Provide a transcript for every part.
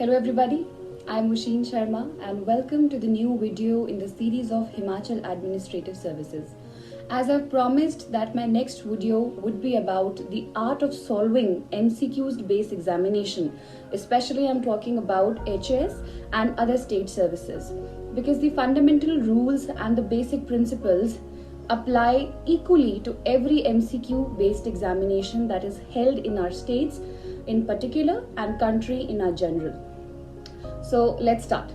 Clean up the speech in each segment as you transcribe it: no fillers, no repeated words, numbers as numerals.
Hello everybody, I am Musheen Sharma and welcome to the new video in the series of Himachal Administrative Services. As I've promised that my next video would be about the art of solving MCQs based examination, especially I'm talking about HS and other state services, because the fundamental rules and the basic principles apply equally to every MCQ based examination that is held in our states in particular and country in our general. So let's start.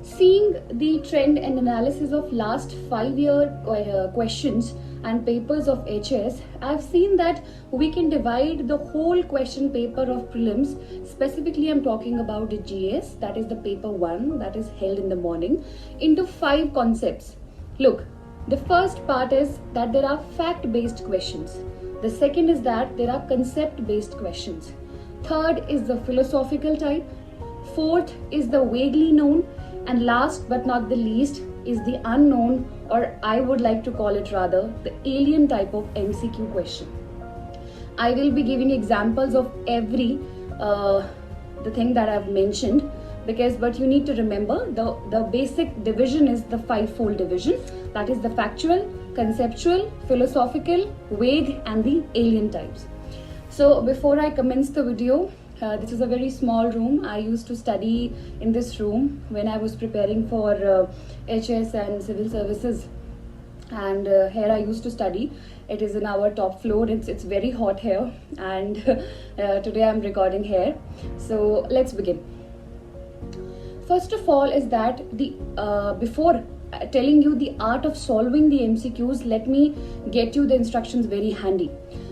Seeing the trend and analysis of last 5-year questions and papers of HS, I've seen that we can divide the whole question paper of prelims, specifically I'm talking about the GS, that is the paper 1 that is held in the morning, into 5 concepts. Look, the first part is that there are fact-based questions. The second is that there are concept-based questions. Third is the philosophical type. Fourth is the vaguely known. And last but not the least is the unknown, or I would like to call it rather the alien type of MCQ question. I will be giving examples of every the thing that I've mentioned, but you need to remember the basic division is the 5-fold division, that is the factual, conceptual, philosophical, vague and the alien types. So before I commence the video, this is a very small room. I used to study in this room when I was preparing for HS and civil services, and here I used to study. It is in our top floor. It's very hot here, and today I'm recording here. So let's begin. First of all is that before telling you the art of solving the MCQs, let me get you the instructions very handy.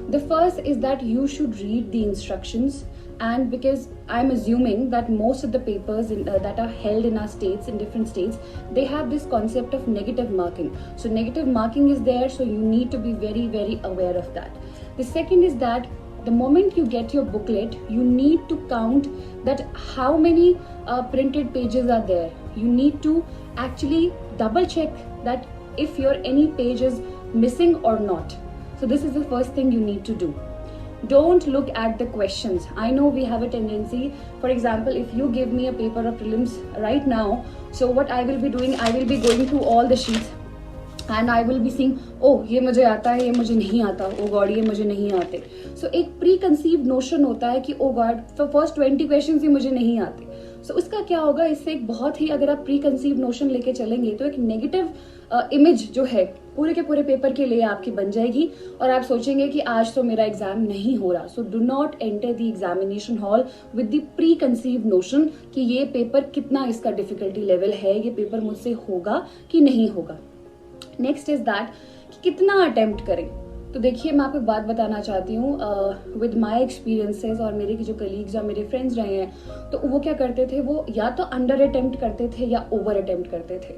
The first is that you should read the instructions, and because I'm assuming that most of the papers that are held in our states, in different states, they have this concept of negative marking. So negative marking is there, so you need to be very, very aware of that. The second is that the moment you get your booklet, you need to count that how many printed pages are there. You need to actually double check that if your any page is missing or not. So this is the first thing you need to do. Don't look at the questions. I know we have a tendency, for example, if you give me a paper of prelims right now, so what I will be doing, I will be going through all the sheets and I will be seeing, oh ये मुझे आता है, ये मुझे नहीं आता, oh god ये मुझे नहीं आते. So एक preconceived notion होता है कि oh god first 20 questions ही मुझे नहीं आते. So उसका क्या होगा, इससे एक बहुत ही, अगर आप preconceived notion लेके चलेंगे तो एक negative इमेज जो है पूरे के पूरे पेपर के लिए आपकी बन जाएगी और आप सोचेंगे कि आज तो मेरा एग्जाम नहीं हो रहा. सो do not enter the examination hall with the preconceived notion कि ये पेपर कितना इसका डिफिकल्टी लेवल है, ये पेपर मुझसे होगा कि नहीं होगा. नेक्स्ट इज दैट कि कितना अटेम्प्ट करें. तो देखिए मैं आपको एक बात बताना चाहती हूँ विद माई एक्सपीरियंसेस, और मेरे जो कलीग्स या मेरे फ्रेंड्स रहे हैं, तो वो क्या करते थे, वो या तो अंडर अटेम्प्ट करते थे या ओवर अटेम्प्ट करते थे.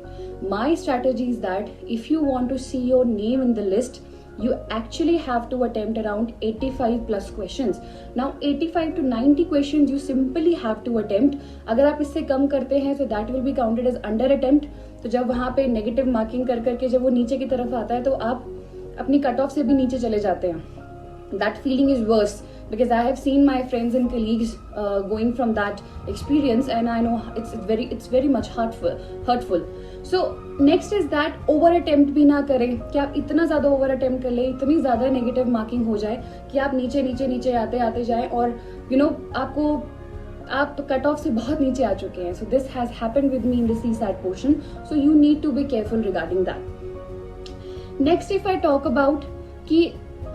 My strategy is that if you want to see your name in the list, you actually have to attempt around 85 plus questions. Now 85 to 90 questions you simply have to attempt. अगर आप इससे कम करते हैं so that will be counted as under attempt. तो जब वहाँ पे negative marking कर करके जब वो नीचे की तरफ आता है तो आप अपनी कट ऑफ से भी नीचे चले जाते हैं. That feeling is worse because I have seen my friends and colleagues going from that experience, and I know it's very much hurtful. So next is that over attempt भी ना करें कि आप इतना ज़्यादा over attempt कर ले, इतनी ज़्यादा negative marking हो जाए कि आप नीचे आते जाएं और आप कट ऑफ से बहुत नीचे आ चुके हैं. So this has happened with me in the CSAT portion. So you need to be careful regarding that. Next if I talk about कि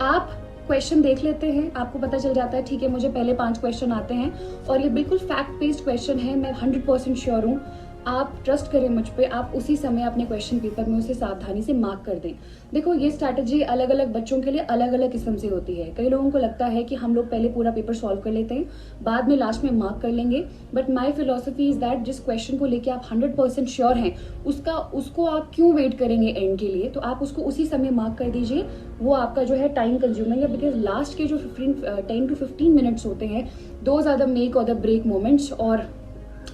आप क्वेश्चन देख लेते हैं, आपको पता चल जाता है ठीक है मुझे पहले 5 क्वेश्चन आते हैं और ये बिल्कुल फैक्ट बेस्ड क्वेश्चन है, मैं 100% श्योर हूँ, आप ट्रस्ट करें मुझ पे, आप उसी समय अपने क्वेश्चन पेपर में उसे सावधानी से मार्क कर दें. देखो ये स्ट्रैटेजी अलग अलग बच्चों के लिए अलग अलग किस्म से होती है. कई लोगों को लगता है कि हम लोग पहले पूरा पेपर सॉल्व कर लेते हैं, बाद में लास्ट में मार्क कर लेंगे, but my philosophy is that जिस क्वेश्चन को लेके आप 100% श्योर हैं उसको आप क्यों वेट करेंगे एंड के लिए, तो आप उसको उसी समय मार्क कर दीजिए. वो आपका जो है टाइम कंज्यूमिंग है, बिकॉज लास्ट के जो 10 to 15 मिनट्स होते हैं, दोज आर द मेक और द ब्रेक मोमेंट्स. और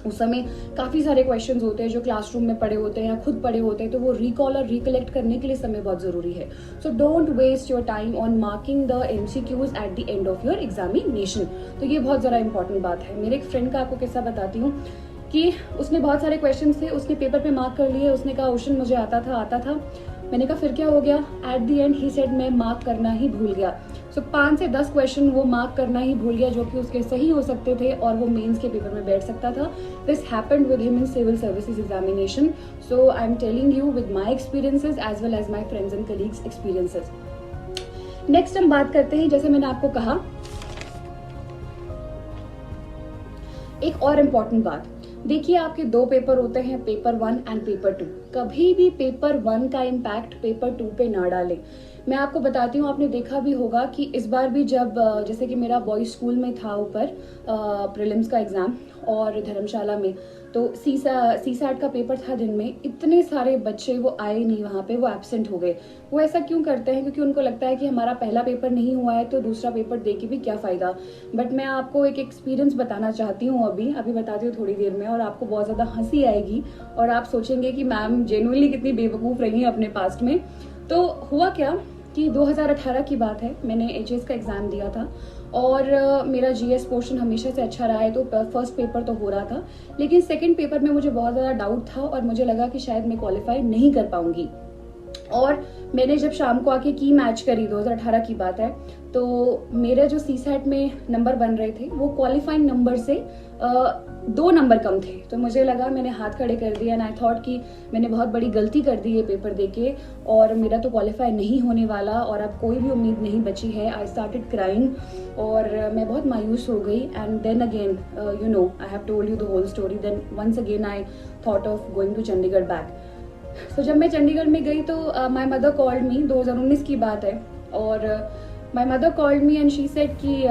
उस समय काफ़ी सारे क्वेश्चंस होते हैं जो क्लासरूम में पढ़े होते हैं या खुद पढ़े होते हैं, तो वो रिकॉल और रिकलेक्ट करने के लिए समय बहुत ज़रूरी है. So don't waste your time on marking the MCQs at the end of your examination. तो ये बहुत ज़रा इंपॉर्टेंट बात है. मेरे एक फ्रेंड का आपको किस्सा बताती हूँ कि उसने बहुत सारे क्वेश्चन थे, उसने पेपर पे मार्क कर लिए. उसने कहा क्वेश्चन मुझे आता था. मैंने कहा फिर क्या हो गया? Eight the and he said मैं मार्क करना ही भूल गया. सो 5 से 10 क्वेश्चन वो मार्क करना ही भूल गया जो कि उसके सही हो सकते थे और वो मेंस के पेपर में बैठ सकता था. This happened with him in civil services examination. So I am telling you with my experiences as well as my friends and colleagues experiences. Next हम बात करते हैं, जैसे मैंने आपको कहा, एक और इम्पॉर्टेंट बात. देखिए, आपके 2 पेपर होते हैं, पेपर 1 एंड पेपर 2. कभी भी पेपर 1 का इम्पैक्ट पेपर 2 पे ना डालें. मैं आपको बताती हूँ, आपने देखा भी होगा कि इस बार भी जब जैसे कि मेरा बॉयज स्कूल में था ऊपर प्रीलिम्स का एग्ज़ाम और धर्मशाला में, तो CSAT का पेपर था दिन में. इतने सारे बच्चे वो आए नहीं वहाँ पे, वो एब्सेंट हो गए. वो ऐसा क्यों करते हैं? क्योंकि उनको लगता है कि हमारा पहला पेपर नहीं हुआ है तो दूसरा पेपर दे के भी क्या फ़ायदा. बट मैं आपको एक एक्सपीरियंस बताना चाहती हूँ, अभी बताती हूँ थोड़ी देर में, और आपको बहुत ज़्यादा हंसी आएगी और आप सोचेंगे कि मैम जेन्युइनली कितनी बेवकूफ़ रही हैं अपने पास्ट में. तो हुआ क्या कि 2018 की बात है, मैंने HS का एग्ज़ाम दिया था और मेरा GS पोर्शन हमेशा से अच्छा रहा है, तो फर्स्ट पेपर तो हो रहा था. लेकिन सेकंड पेपर में मुझे बहुत ज़्यादा डाउट था और मुझे लगा कि शायद मैं क्वालिफाई नहीं कर पाऊंगी. और मैंने जब शाम को आके की मैच करी, 2018 की बात है, तो मेरे जो CSAT में नंबर बन रहे थे वो क्वालिफाइंग नंबर से 2 नंबर कम थे. तो मुझे लगा, मैंने हाथ खड़े कर दिया एंड आई थॉट कि मैंने बहुत बड़ी गलती कर दी है पेपर देके और मेरा तो क्वालिफाई नहीं होने वाला और अब कोई भी उम्मीद नहीं बची है. आई स्टार्टेड क्राइंग और मैं बहुत मायूस हो गई. And then again you know I have told you the whole story. Then once again I thought of going to Chandigarh back. तो जब मैं चंडीगढ़ में गई तो माई मदर कॉल्ड मी, 2019 की बात है, और my mother called me and she said कि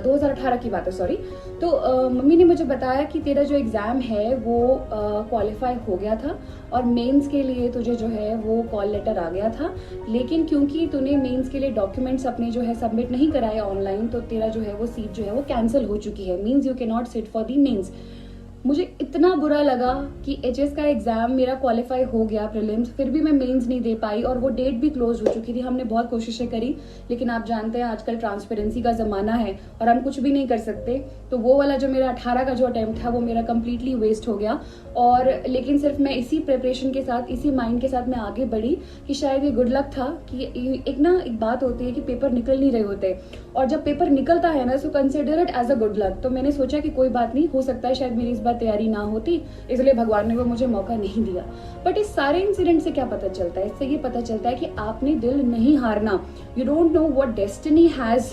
2018 की बात है, सॉरी. तो मम्मी ने मुझे बताया कि तेरा जो एग्ज़ाम है वो क्वालिफाई हो गया था और मेंस के लिए तुझे जो है वो कॉल लेटर आ गया था, लेकिन क्योंकि तूने मेंस के लिए डॉक्यूमेंट्स अपने जो है सबमिट नहीं कराए ऑनलाइन, तो तेरा जो है वो सीट जो है वो कैंसिल हो चुकी है. Means you can not sit for the mains. मुझे इतना बुरा लगा कि HS का एग्ज़ाम मेरा क्वालिफाई हो गया प्रीलिम्स, फिर भी मैं मेंस नहीं दे पाई और वो डेट भी क्लोज हो चुकी थी. हमने बहुत कोशिशें करी, लेकिन आप जानते हैं आजकल ट्रांसपेरेंसी का ज़माना है और हम कुछ भी नहीं कर सकते. तो वो वाला जो मेरा 18 का जो अटैम्प्ट था वो मेरा कम्प्लीटली वेस्ट हो गया. और लेकिन सिर्फ मैं इसी प्रिपरेशन के साथ, इसी माइंड के साथ मैं आगे बढ़ी कि शायद ये गुड लक था कि एक बात होती है कि पेपर निकल नहीं रहे होते, और जब पेपर निकलता है ना, so consider it as a good luck. तो मैंने सोचा कि कोई बात नहीं, हो सकता है शायद मेरी इस बार तैयारी ना होती, इसलिए भगवान ने वो मुझे मौका नहीं दिया. बट इस सारे इंसिडेंट से क्या पता चलता है? इससे ये पता चलता है कि आपने दिल नहीं हारना. You don't know what destiny has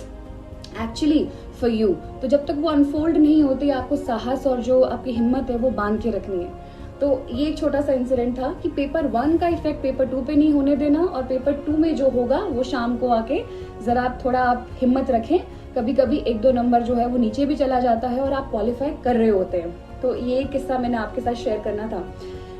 actually for you. तो जब तक वो अनफोल्ड नहीं होती, आपको साहस और जो आपकी हिम्मत है वो बांध के रखनी है. तो ये एक छोटा सा इंसिडेंट था कि पेपर 1 का इफेक्ट पेपर 2 पे नहीं होने देना, और पेपर 2 में जो होगा वो शाम को आके जरा आप हिम्मत रखें. कभी कभी 1-2 नंबर जो है वो नीचे भी चला जाता है और आप क्वालिफाई कर रहे होते हैं. तो ये किस्सा मैंने आपके साथ शेयर करना था.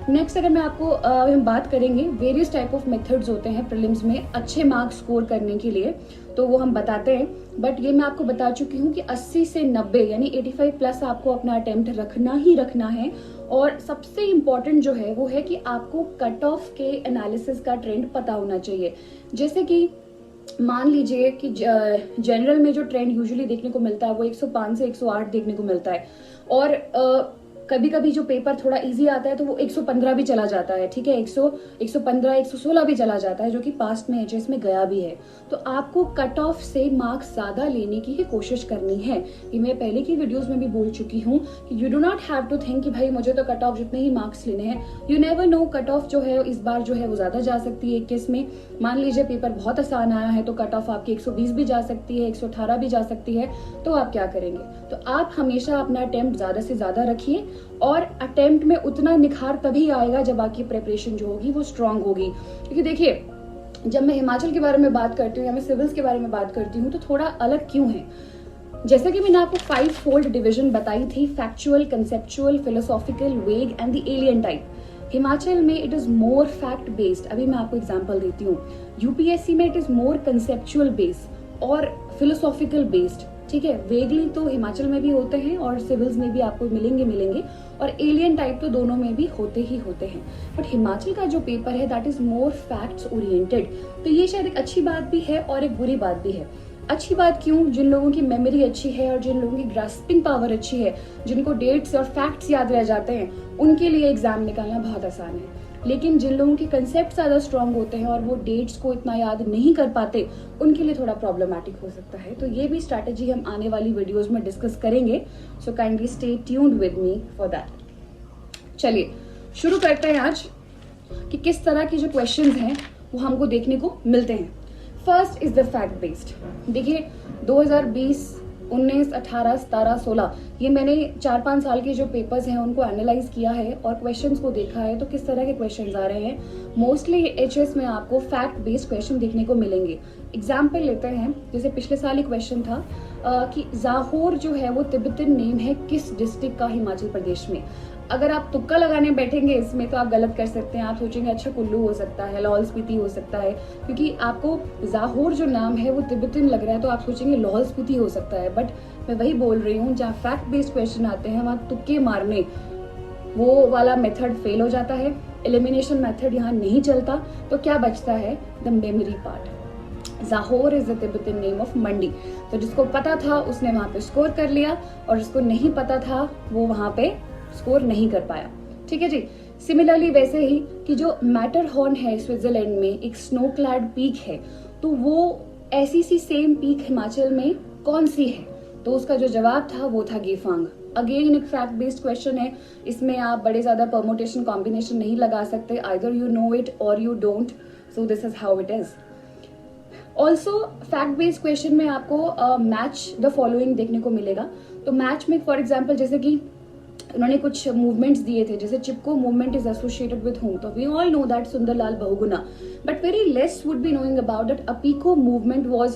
नेक्स्ट अगर मैं आपको हम बात करेंगे, वेरियस टाइप ऑफ मेथड्स होते हैं प्रीलिम्स में अच्छे मार्क्स स्कोर करने के लिए, तो वो हम बताते हैं. बट ये मैं आपको बता चुकी हूँ कि 80 से 90 यानी 85 प्लस आपको अपना अटेम्प्ट रखना ही रखना है. और सबसे इम्पॉर्टेंट जो है वो है कि आपको कट ऑफ के एनालिसिस का ट्रेंड पता होना चाहिए. जैसे कि मान लीजिए कि जनरल में जो ट्रेंड यूजुअली देखने को मिलता है वो 105 से 108 देखने को मिलता है, और कभी कभी जो पेपर थोड़ा इजी आता है तो वो 115 भी चला जाता है. ठीक है, 115, 116 भी चला जाता है, जो कि पास्ट में HS में गया भी है. तो आपको कट ऑफ से मार्क्स ज्यादा लेने की ही कोशिश करनी है. ये मैं पहले की वीडियोस में भी बोल चुकी हूँ कि you do not have to think कि भाई मुझे तो कट ऑफ जितने ही मार्क्स लेने हैं. You never know, cut off जो है इस बार जो है वो ज्यादा जा सकती है. 21 में मान लीजिए पेपर बहुत आसान आया है तो कट ऑफ आपकी 120 भी जा सकती है, 118 भी जा सकती है. तो आप क्या करेंगे? तो आप हमेशा अपना अटेम्प्ट ज्यादा से ज्यादा रखिए, और अटेम्प्ट में उतना निखार तभी आएगा जब आपकी प्रिपरेशन जो होगी वो स्ट्रांग होगी. क्योंकि देखिए, जब मैं हिमाचल के बारे में बात करती हूँ या मैं सिविल्स के बारे में बात करती हूँ तो थोड़ा अलग क्यों है. जैसे कि मैंने आपको 5 फोल्ड डिवीजन बताई थी, factual, conceptual, philosophical, vague and the alien type. Himachal में it is more fact based. अभी मैं आपको एग्जांपल देती हूँ. UPSC में इट इज मोर कंसेप्चुअल बेस्ड और फिलोसॉफिकल बेस्ड. ठीक है। वेगली तो हिमाचल में भी होते हैं और सिविल्स में भी आपको मिलेंगे, और एलियन टाइप तो दोनों में भी होते हैं। बट हिमाचल का जो पेपर है that is more facts oriented. तो ये शायद एक अच्छी बात भी है और एक बुरी बात भी है। अच्छी बात क्यों? जिन लोगों की मेमोरी अच्छी है और जिन लोगों की ग्रास्पिंग पावर अच्छी है, जिनको डेट्स और फैक्ट्स याद रह जाते हैं, उनके लिए एग्जाम निकालना बहुत आसान है। लेकिन जिन लोगों के कंसेप्ट ज्यादा स्ट्रांग होते हैं और वो डेट्स को इतना याद नहीं कर पाते, उनके लिए थोड़ा प्रॉब्लमैटिक हो सकता है। तो ये भी स्ट्रैटेजी हम आने वाली वीडियोस में डिस्कस करेंगे, so kindly stay tuned with me for that. चलिए शुरू करते हैं आज कि किस तरह के जो क्वेश्चंस हैं वो हमको देखने को मिलते हैं। First is the fact based. देखिए 2020, 19, 18, 17, 16 ये मैंने 4-5 साल के जो पेपर्स हैं उनको एनालाइज किया है और क्वेश्चंस को देखा है। तो किस तरह के क्वेश्चंस आ रहे हैं, मोस्टली एचएस में आपको फैक्ट बेस्ड क्वेश्चन देखने को मिलेंगे। एग्जाम्पल लेते हैं, जैसे पिछले साल ही क्वेश्चन था कि जाहोर जो है वो तिब्बतन नेम है किस डिस्ट्रिक्ट का हिमाचल प्रदेश में। अगर आप तुक्का लगाने बैठेंगे इसमें तो आप गलत कर सकते हैं। आप सोचेंगे अच्छा कुल्लू हो सकता है, लाहौल स्पीति हो सकता है, क्योंकि आपको जाहोर जो नाम है वो तिब्बतन लग रहा है, तो आप सोचेंगे लाहौल स्पीति हो सकता है। बट मैं वही बोल रही हूँ, जहाँ फैक्ट बेस्ड क्वेश्चन आते हैं वहाँ तुक्के मारने वो वाला मेथड फेल हो जाता है, एलिमिनेशन मेथड यहाँ नहीं चलता। तो क्या बचता है? The memory part. Zahor is the Tibetan name of Mandi. तो जिसको पता था उसने वहां पे स्कोर कर लिया और जिसको नहीं पता था वो वहां पे स्कोर नहीं कर पाया। ठीक है जी। सिमिलरली वैसे ही कि जो मैटरहॉर्न है स्विट्जरलैंड में, एक स्नो क्लैड पीक है, तो वो ऐसी सी सेम पीक हिमाचल में कौन सी है? तो उसका जो जवाब था वो था गेफांग। अगेन एक फैक्ट बेस्ड क्वेश्चन है, इसमें आप बड़े ज्यादा परमुटेशन कॉम्बिनेशन नहीं लगा सकते, आइदर यू नो इट और you don't, so this is how it is. Also fact based question में आपको मैच द फॉलोइंग देखने को मिलेगा। तो मैच में फॉर एग्जाम्पल जैसे कि उन्होंने कुछ मूवमेंट्स दिए थे, जैसे Chipko movement is associated with whom, तो we all know that Sunderlal Bahuguna, but very less would be knowing about that Appiko movement was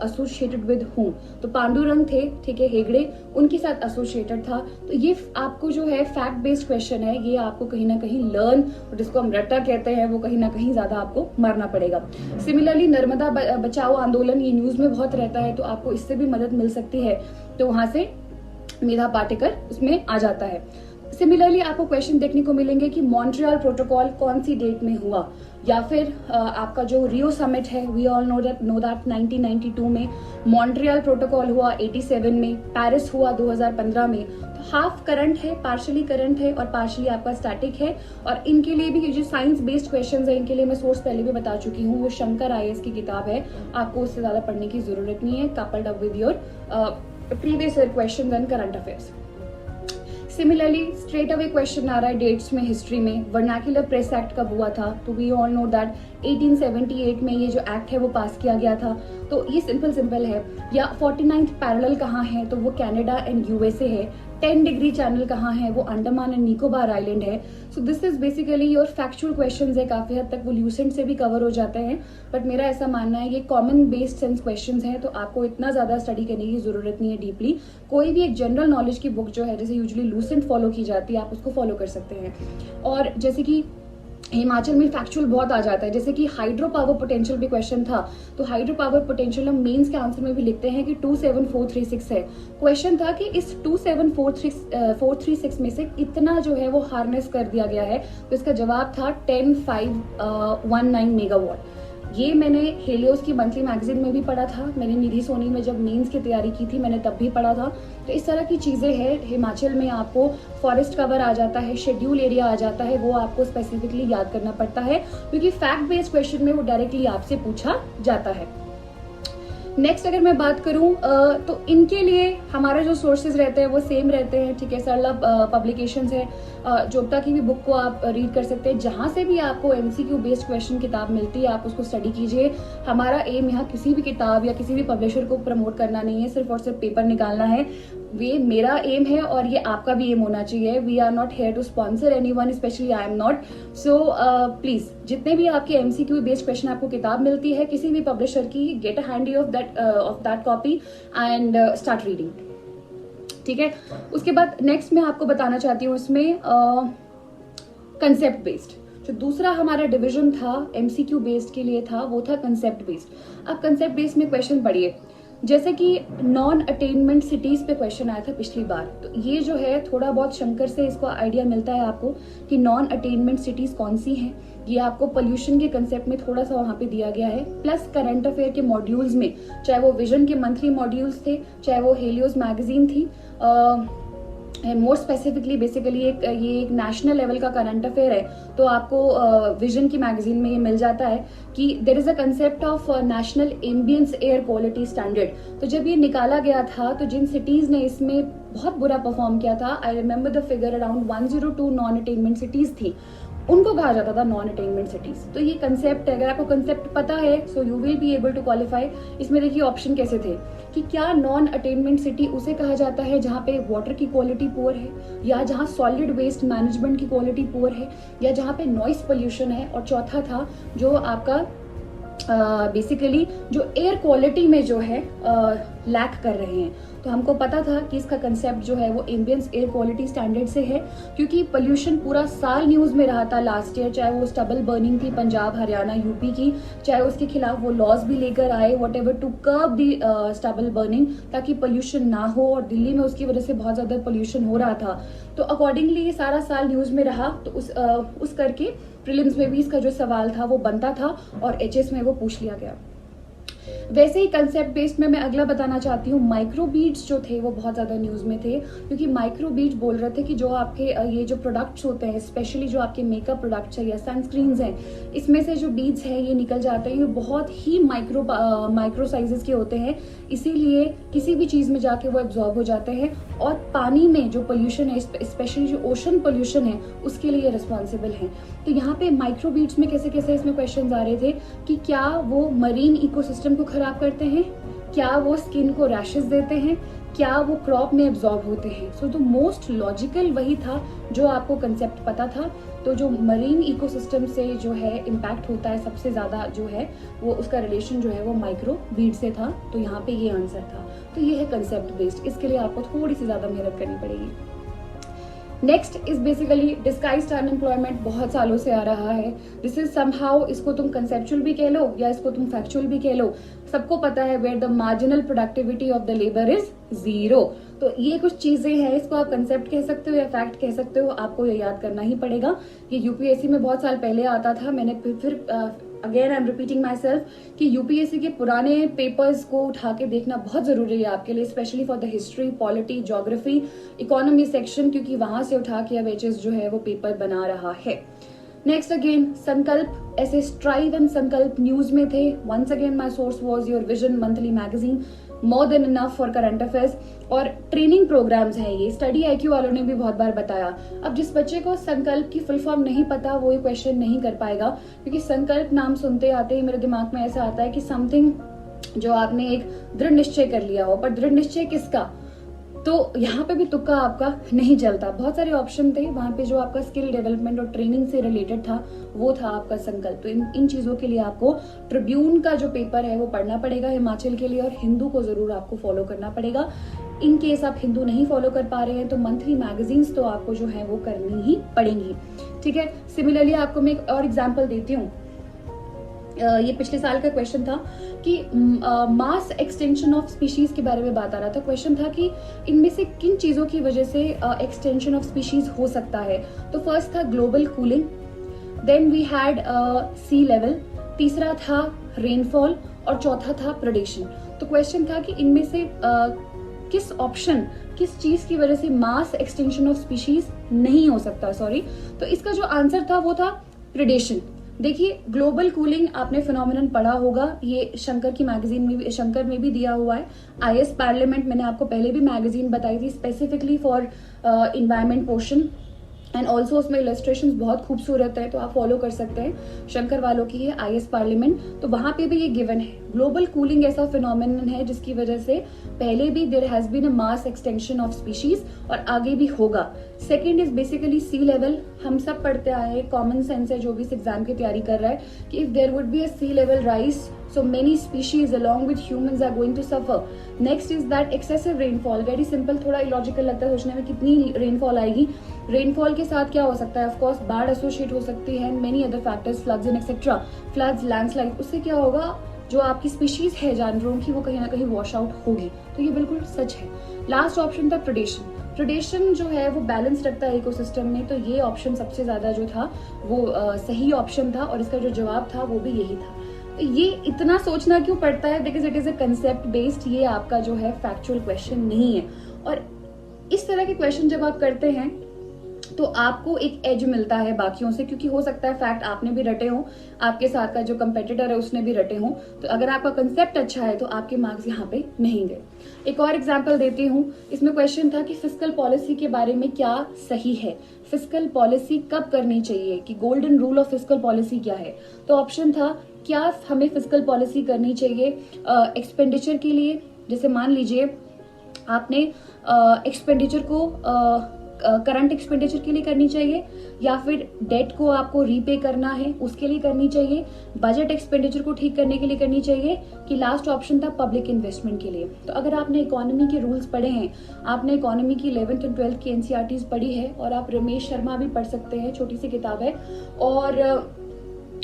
associated with whom. तो पांडुरंग थे, ठीक है, हेगड़े, उनके साथ एसोसिएटेड था। तो ये आपको जो है फैक्ट बेस्ड क्वेश्चन है, ये आपको कहीं ना कहीं लर्न, जिसको हम रट्टा कहते हैं, वो कहीं ना कहीं ज्यादा आपको मारना पड़ेगा। सिमिलरली नर्मदा बचाओ आंदोलन, ये न्यूज में बहुत रहता है, तो आपको इससे भी मदद मिल सकती है। तो वहां से मेधा पाटेकर उसमें आ जाता है। सिमिलरली आपको क्वेश्चन देखने को मिलेंगे कि मॉन्ट्रियल प्रोटोकॉल कौन सी डेट में हुआ, या फिर आपका जो रियो समिट है, वी ऑल नो दैट 1992 में, मॉन्ट्रियल प्रोटोकॉल हुआ 87 में, पेरिस हुआ 2015 में। तो हाफ करंट है, पार्शली करंट है और पार्शली आपका स्टैटिक है। और इनके लिए भी जो साइंस बेस्ड क्वेश्चंस है, इनके लिए मैं सोर्स पहले भी बता चुकी हूँ, वो शंकर IAS की किताब है, आपको उससे ज्यादा पढ़ने की जरूरत नहीं है, coupled up with your previous year questions and current affairs. Similarly, straight away question आ रहा है डेट्स में, हिस्ट्री में, वर्नाक्युलर प्रेस एक्ट कब हुआ था? तो वी ऑल नो दैट 1878 में ये जो एक्ट है वो पास किया गया था। तो ये सिंपल है। या 49th पैरेलल कहाँ है? तो वो कनाडा एंड USA है। 10 डिग्री चैनल कहाँ है? वो अंडमान एंड निकोबार आइलैंड है। सो this is basically your factual questions है, काफी हद तक वो ल्यूसेंट से भी कवर हो जाते हैं। बट मेरा ऐसा मानना है ये कॉमन बेस्ड सेंस क्वेश्चंस हैं, तो आपको इतना ज्यादा स्टडी करने की जरूरत नहीं है डीपली। कोई भी एक जनरल नॉलेज की बुक जो है, जैसे यूजुअली लूसेंट फॉलो की जाती है, आप उसको फॉलो कर सकते हैं। और जैसे कि हिमाचल में फैक्चुअल बहुत आ जाता है, जैसे कि हाइड्रो पावर पोटेंशियल भी क्वेश्चन था। तो हाइड्रो पावर पोटेंशियल हम मेंस के आंसर में भी लिखते हैं कि 27436 है। क्वेश्चन था कि इस 27436 में से इतना जो है वो हार्नेस कर दिया गया है, तो इसका जवाब था 10519 मेगावाट। ये मैंने हेलियोस की मंथली मैगजीन में भी पढ़ा था, मैंने निधि सोनी में जब मेंस की तैयारी की थी मैंने तब भी पढ़ा था। तो इस तरह की चीजें हैं। हिमाचल में आपको फॉरेस्ट कवर आ जाता है, शेड्यूल एरिया आ जाता है, वो आपको स्पेसिफिकली याद करना पड़ता है, क्योंकि फैक्ट बेस्ड क्वेश्चन में वो डायरेक्टली आपसे पूछा जाता है। नेक्स्ट अगर मैं बात करूं तो इनके लिए हमारे जो सोर्सेज रहते हैं वो सेम रहते हैं, ठीक है। सरला पब्लिकेशंस है, चोपता की भी बुक को आप रीड कर सकते हैं। जहां से भी आपको MCQ बेस्ड क्वेश्चन किताब मिलती है आप उसको स्टडी कीजिए। हमारा एम यहाँ किसी भी किताब या किसी भी पब्लिशर को प्रमोट करना नहीं है, सिर्फ और सिर्फ पेपर निकालना है। ये मेरा एम है और ये आपका भी एम होना चाहिए। We are not here to sponsor anyone, specially I am not. So please जितने भी आपके MCQ बेस्ड क्वेश्चन आपको किताब मिलती है किसी भी पब्लिशर की, get a handy of that copy and start reading, ठीक है। उसके बाद नेक्स्ट मैं आपको बताना चाहती हूँ इसमें कंसेप्ट बेस्ड। जो दूसरा हमारा डिवीजन था MCQ बेस्ड के लिए था वो था कंसेप्ट बेस्ड। अब कंसेप्ट बेस्ड में क्वेश्चन पढ़िए। जैसे कि नॉन अटेनमेंट सिटीज पे क्वेश्चन आया था पिछली बार, तो ये जो है थोड़ा बहुत शंकर से इसको आइडिया मिलता है आपको कि नॉन अटेनमेंट सिटीज कौन सी हैं। ये आपको पोल्यूशन के कंसेप्ट में थोड़ा सा वहां पे दिया गया है, प्लस करंट अफेयर के मॉड्यूल्स में, चाहे वो विजन के मंथली मॉड्यूल्स थे, चाहे वो हेलियोस मैगजीन थी, मोर स्पेसिफिकली बेसिकली ये एक नेशनल लेवल का करंट अफेयर है, तो आपको विजन की मैगजीन में ये मिल जाता है कि there is a concept of national ambience air quality standard. तो जब ये निकाला गया था तो जिन सिटीज ने इसमें बहुत बुरा परफॉर्म किया था, I remember the figure around 102 non attainment cities थी, उनको कहा जाता था नॉन अटेनमेंट सिटीज। तो ये कंसेप्ट है, अगर आपको कंसेप्ट पता है so you will be able to qualify. इसमें देखिए ऑप्शन कैसे थे कि क्या नॉन अटेनमेंट सिटी उसे कहा जाता है जहाँ पे वाटर की क्वालिटी पुअर है, या जहाँ सॉलिड वेस्ट मैनेजमेंट की क्वालिटी पुअर है, या जहाँ पे नॉइस पोल्यूशन है, और चौथा था जो आपका बेसिकली जो एयर क्वालिटी में जो है लैक कर रहे हैं। तो हमको पता था कि इसका कंसेप्ट जो है वो एम्बियंस एयर क्वालिटी स्टैंडर्ड से है, क्योंकि पोल्यूशन पूरा साल न्यूज में रहा था लास्ट ईयर, चाहे वो स्टबल बर्निंग थी पंजाब हरियाणा यूपी की, चाहे उसके खिलाफ वो लॉज भी लेकर आए whatever to curb the stubble burning, ताकि पोल्यूशन ना हो, और दिल्ली में उसकी वजह से बहुत ज्यादा पोल्यूशन हो रहा था। तो अकॉर्डिंगली ये सारा साल न्यूज में रहा, तो उस करके प्रीलिम्स में भी इसका जो सवाल था वो बनता था और एचएस में वो पूछ लिया गया। वैसे ही कंसेप्ट बेस्ड में मैं अगला बताना चाहती हूँ, माइक्रोबीड्स जो थे वो बहुत ज्यादा न्यूज में थे, क्योंकि माइक्रोबीड्स बोल रहे थे कि जो आपके ये जो प्रोडक्ट्स होते हैं, स्पेशली जो आपके मेकअप प्रोडक्ट्स है या सनस्क्रीन्स हैं, इसमें से जो बीड्स है ये निकल जाते हैं, ये बहुत ही माइक्रो साइजेस के होते हैं, इसीलिए किसी भी चीज में जाके वो एब्जॉर्ब हो जाते हैं, और पानी में जो पोल्यूशन है, स्पेशली जो ओशन पोल्यूशन है, उसके लिए रिस्पॉन्सिबल है। तो यहाँ पे माइक्रोबीड्स में कैसे कैसे इसमें क्वेश्चन आ रहे थे कि क्या वो मरीन इकोसिस्टम को खराब करते हैं, क्या वो स्किन को रैशेस देते हैं, क्या वो क्रॉप में एब्जॉर्ब होते हैं। सो द मोस्ट लॉजिकल वही था जो आपको कंसेप्ट पता था। तो जो मरीन इकोसिस्टम से जो है इम्पैक्ट होता है सबसे ज्यादा जो है वो उसका रिलेशन जो है वो माइक्रो बीड से था, तो यहाँ पे ये आंसर था। तो ये है कंसेप्ट बेस्ड, इसके लिए आपको थोड़ी सी ज्यादा मेहनत करनी पड़ेगी। Next is basically disguised unemployment, बहुत सालों से आ रहा है। दिस इज समहाउ, इसको तुम कंसेप्चुअल भी कह लो या इसको तुम फैक्चुअल भी कह लो, सबको पता है where the marginal productivity of the labour is 0। तो ये कुछ चीजें हैं, इसको आप कंसेप्ट कह सकते हो या फैक्ट कह सकते हो, आपको ये याद करना ही पड़ेगा। ये यूपीएससी में बहुत साल पहले आता था, मैंने फिर again I am repeating my self कि यूपीएससी के पुराने पेपर्स को उठा के देखना बहुत जरूरी है आपके लिए, specially for the history, polity, geography, economy section, क्योंकि वहां से उठा के अब एचएस जो है वो पेपर बना रहा है। नेक्स्ट अगेन संकल्प, ऐसे स्ट्राइव एंड संकल्प न्यूज में थे। Once again my source was your vision monthly magazine, more than enough for current affairs. और ट्रेनिंग प्रोग्राम्स हैं ये, स्टडी आईक्यू वालों ने भी बहुत बार बताया। अब जिस बच्चे को संकल्प की फुल फॉर्म नहीं पता वो ये क्वेश्चन नहीं कर पाएगा, क्योंकि संकल्प नाम सुनते आते ही मेरे दिमाग में ऐसा आता है कि समथिंग जो आपने एक दृढ़ निश्चय कर लिया हो, पर दृढ़ निश्चय किसका, तो यहाँ पे भी तुक्का आपका नहीं चलता। बहुत सारे ऑप्शन थे वहां पे, जो आपका स्किल डेवलपमेंट और ट्रेनिंग से रिलेटेड था वो था आपका संकल्प। तो इन चीजों के लिए आपको ट्रिब्यून का जो पेपर है वो पढ़ना पड़ेगा हिमाचल के लिए, और हिंदू को जरूर आपको फॉलो करना पड़ेगा। इन केस आप हिंदू नहीं फॉलो कर पा रहे हैं तो मंथली मैगजीन्स तो आपको जो है वो करनी ही पड़ेंगी, ठीक है। सिमिलरली आपको मैं एक और एग्जाम्पल देती हूँ। ये पिछले साल का क्वेश्चन था कि मास एक्सटेंशन ऑफ स्पीशीज के बारे में बात आ रहा था। क्वेश्चन था कि इनमें से किन चीजों की वजह से एक्सटेंशन ऑफ स्पीशीज हो सकता है। तो फर्स्ट था global cooling, then we had sea level, तीसरा था रेनफॉल, और चौथा था प्रेडेशन। तो क्वेश्चन था कि इनमें से किस ऑप्शन, किस चीज की वजह से मास एक्सटेंशन ऑफ स्पीशीज नहीं हो सकता, सॉरी। तो इसका जो आंसर था वो था प्रेडेशन। देखिए ग्लोबल कूलिंग आपने फिनोमिनन पढ़ा होगा, ये शंकर की मैगजीन में भी, शंकर में भी दिया हुआ है। आईएस पार्लियामेंट मैंने आपको पहले भी मैगजीन बताई थी specifically for environment portion, and also उसमें इलस्ट्रेशंस बहुत खूबसूरत है, तो आप फॉलो कर सकते हैं। शंकर वालों की है आईएस पार्लियामेंट, तो वहां पे भी ये गिवन है। ग्लोबल कूलिंग ऐसा फिनोमिनन है जिसकी वजह से पहले भी there has been a mass extension of species, और आगे भी होगा। Second is basically sea level, हम सब पढ़ते आए हैं, कॉमन सेंस है जो भी इस एग्जाम की तैयारी कर रहा है, कि if there would be a sea level rise, so many species along with humans are going to suffer. Next is that excessive rainfall, very simple, थोड़ा illogical लगता है सोचने में कितनी रेनफॉल आएगी। रेनफॉल के साथ क्या हो सकता है, ऑफ कोर्स बाढ़ एसोसिएट हो सकती है, many other factors, floods and etc. floods, landslide, उससे क्या होगा, जो आपकी स्पीशीज है जानवरों की वो कहीं ना कहीं वॉश आउट होगी। तो ये बिल्कुल सच है। लास्ट ऑप्शन था प्रेडेशन। प्रेडेशन जो है वो बैलेंस रखता है इकोसिस्टम में, तो ये ऑप्शन सबसे ज्यादा जो था वो सही ऑप्शन था और इसका जो जवाब था वो भी यही था। ये इतना सोचना क्यों पड़ता है, because it is a concept based, ये आपका जो है फैक्चुअल क्वेश्चन नहीं है। और इस तरह के क्वेश्चन जब आप करते हैं तो आपको एक एज मिलता है बाकियों से, क्योंकि हो सकता है फैक्ट आपने भी रटे हो, आपके साथ का जो कंपेटिटर है उसने भी रटे हो, तो अगर आपका कंसेप्ट अच्छा है तो आपके मार्क्स यहाँ पे नहीं गए। एक और एग्जांपल देती हूँ। इसमें क्वेश्चन था कि फिस्कल पॉलिसी के बारे में क्या सही है, फिस्कल पॉलिसी कब करनी चाहिए, कि golden rule of fiscal policy क्या है। तो ऑप्शन था क्या हमें फिस्कल पॉलिसी करनी चाहिए एक्सपेंडिचर के लिए, जैसे मान लीजिए आपने एक्सपेंडिचर को करंट एक्सपेंडिचर के लिए करनी चाहिए, या फिर डेट को आपको रीपे करना है उसके लिए करनी चाहिए, बजट एक्सपेंडिचर को ठीक करने के लिए करनी चाहिए, कि लास्ट ऑप्शन था पब्लिक इन्वेस्टमेंट के लिए। तो अगर आपने इकोनॉमी के रूल्स पढ़े हैं, आपने इकोनॉमी की 11th और 12th की एनसीईआरटीज पढ़ी है, और आप रमेश शर्मा भी पढ़ सकते हैं, छोटी सी किताब है और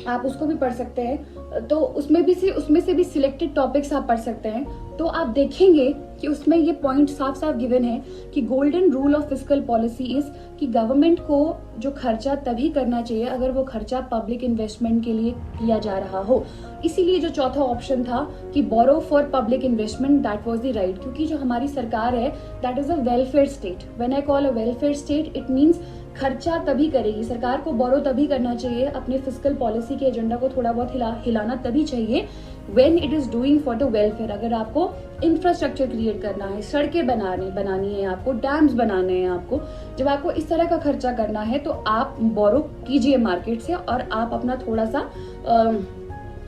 आप उसको भी पढ़ सकते हैं, तो उसमें से भी सिलेक्टेड टॉपिक्स आप पढ़ सकते हैं। तो आप देखेंगे कि उसमें ये पॉइंट साफ साफ गिवन है कि golden rule of fiscal policy is कि गवर्नमेंट को जो खर्चा तभी करना चाहिए अगर वो खर्चा पब्लिक इन्वेस्टमेंट के लिए किया जा रहा हो। इसीलिए जो चौथा ऑप्शन था कि borrow for public investment, that was the right, क्योंकि जो हमारी सरकार है that is a welfare state. When I call a welfare state it means खर्चा तभी करेगी सरकार को, बोरो तभी करना चाहिए, अपने फिस्कल पॉलिसी के एजेंडा को थोड़ा बहुत हिलाना तभी चाहिए when it is doing for the welfare. अगर आपको इंफ्रास्ट्रक्चर क्रिएट करना है, सड़कें बनानी है, आपको डैम्स बनाने हैं, आपको जब आपको इस तरह का खर्चा करना है तो आप बोरो कीजिए मार्केट से, और आप अपना थोड़ा सा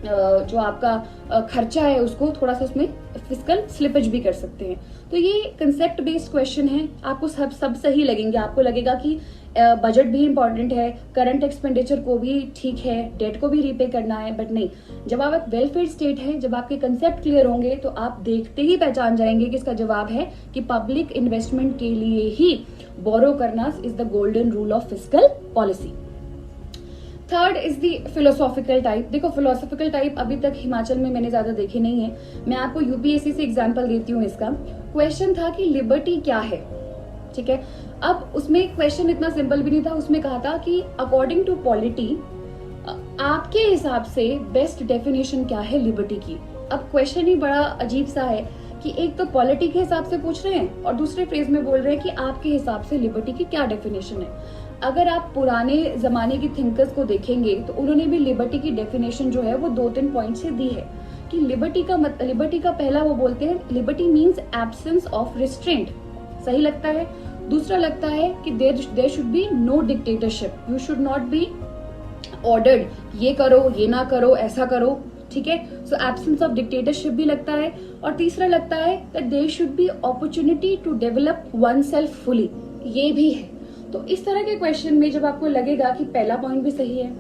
जो आपका खर्चा है उसको थोड़ा सा उसमें फिस्कल स्लिपेज भी कर सकते हैं। तो ये कंसेप्ट बेस्ड क्वेश्चन है, आपको सब सही लगेंगे। आपको लगेगा कि बजट भी इंपॉर्टेंट है, करंट एक्सपेंडिचर को भी ठीक है, डेट को भी रीपे करना है, बट नहीं, जब आप एक वेलफेयर स्टेट है, जब आपके कंसेप्ट क्लियर होंगे तो आप देखते ही पहचान जाएंगे कि इसका जवाब है कि पब्लिक इन्वेस्टमेंट के लिए ही बोरो करना is the golden rule of fiscal policy. Third is the philosophical type. देखो फिलोसॉफिकल टाइप अभी तक हिमाचल में मैंने ज्यादा देखे नहीं है, मैं आपको यूपीएससी से एग्जांपल देती हूँ। इसका क्वेश्चन था कि लिबर्टी क्या है, ठीक है। अब उसमें क्वेश्चन इतना सिंपल भी नहीं था, उसमें कहा था कि अकॉर्डिंग टू पॉलिटी आपके हिसाब से बेस्ट डेफिनेशन क्या है लिबर्टी की। अब क्वेश्चन ही बड़ा अजीब सा है कि एक तो पॉलिटी के हिसाब से पूछ रहे हैं और दूसरे फ्रेज में बोल रहे हैं कि आपके हिसाब से लिबर्टी की क्या डेफिनेशन है। अगर आप पुराने जमाने के थिंकर्स को देखेंगे तो उन्होंने भी लिबर्टी की डेफिनेशन जो है वो 2-3 पॉइंट से दी है कि लिबर्टी का पहला वो बोलते हैं liberty means absence of restraint, सही लगता है। दूसरा लगता है कि there should be no dictatorship, you should not be ordered, ये करो ये ना करो ऐसा करो, ठीक है। सो एब्सेंस ऑफ डिक्टेटरशिप भी लगता है। और तीसरा लगता है that there should be opportunity to develop oneself fully, ये भी है। तो इस तरह के क्वेश्चन में जब आपको लगेगा कि पहला पॉइंट भी सही है,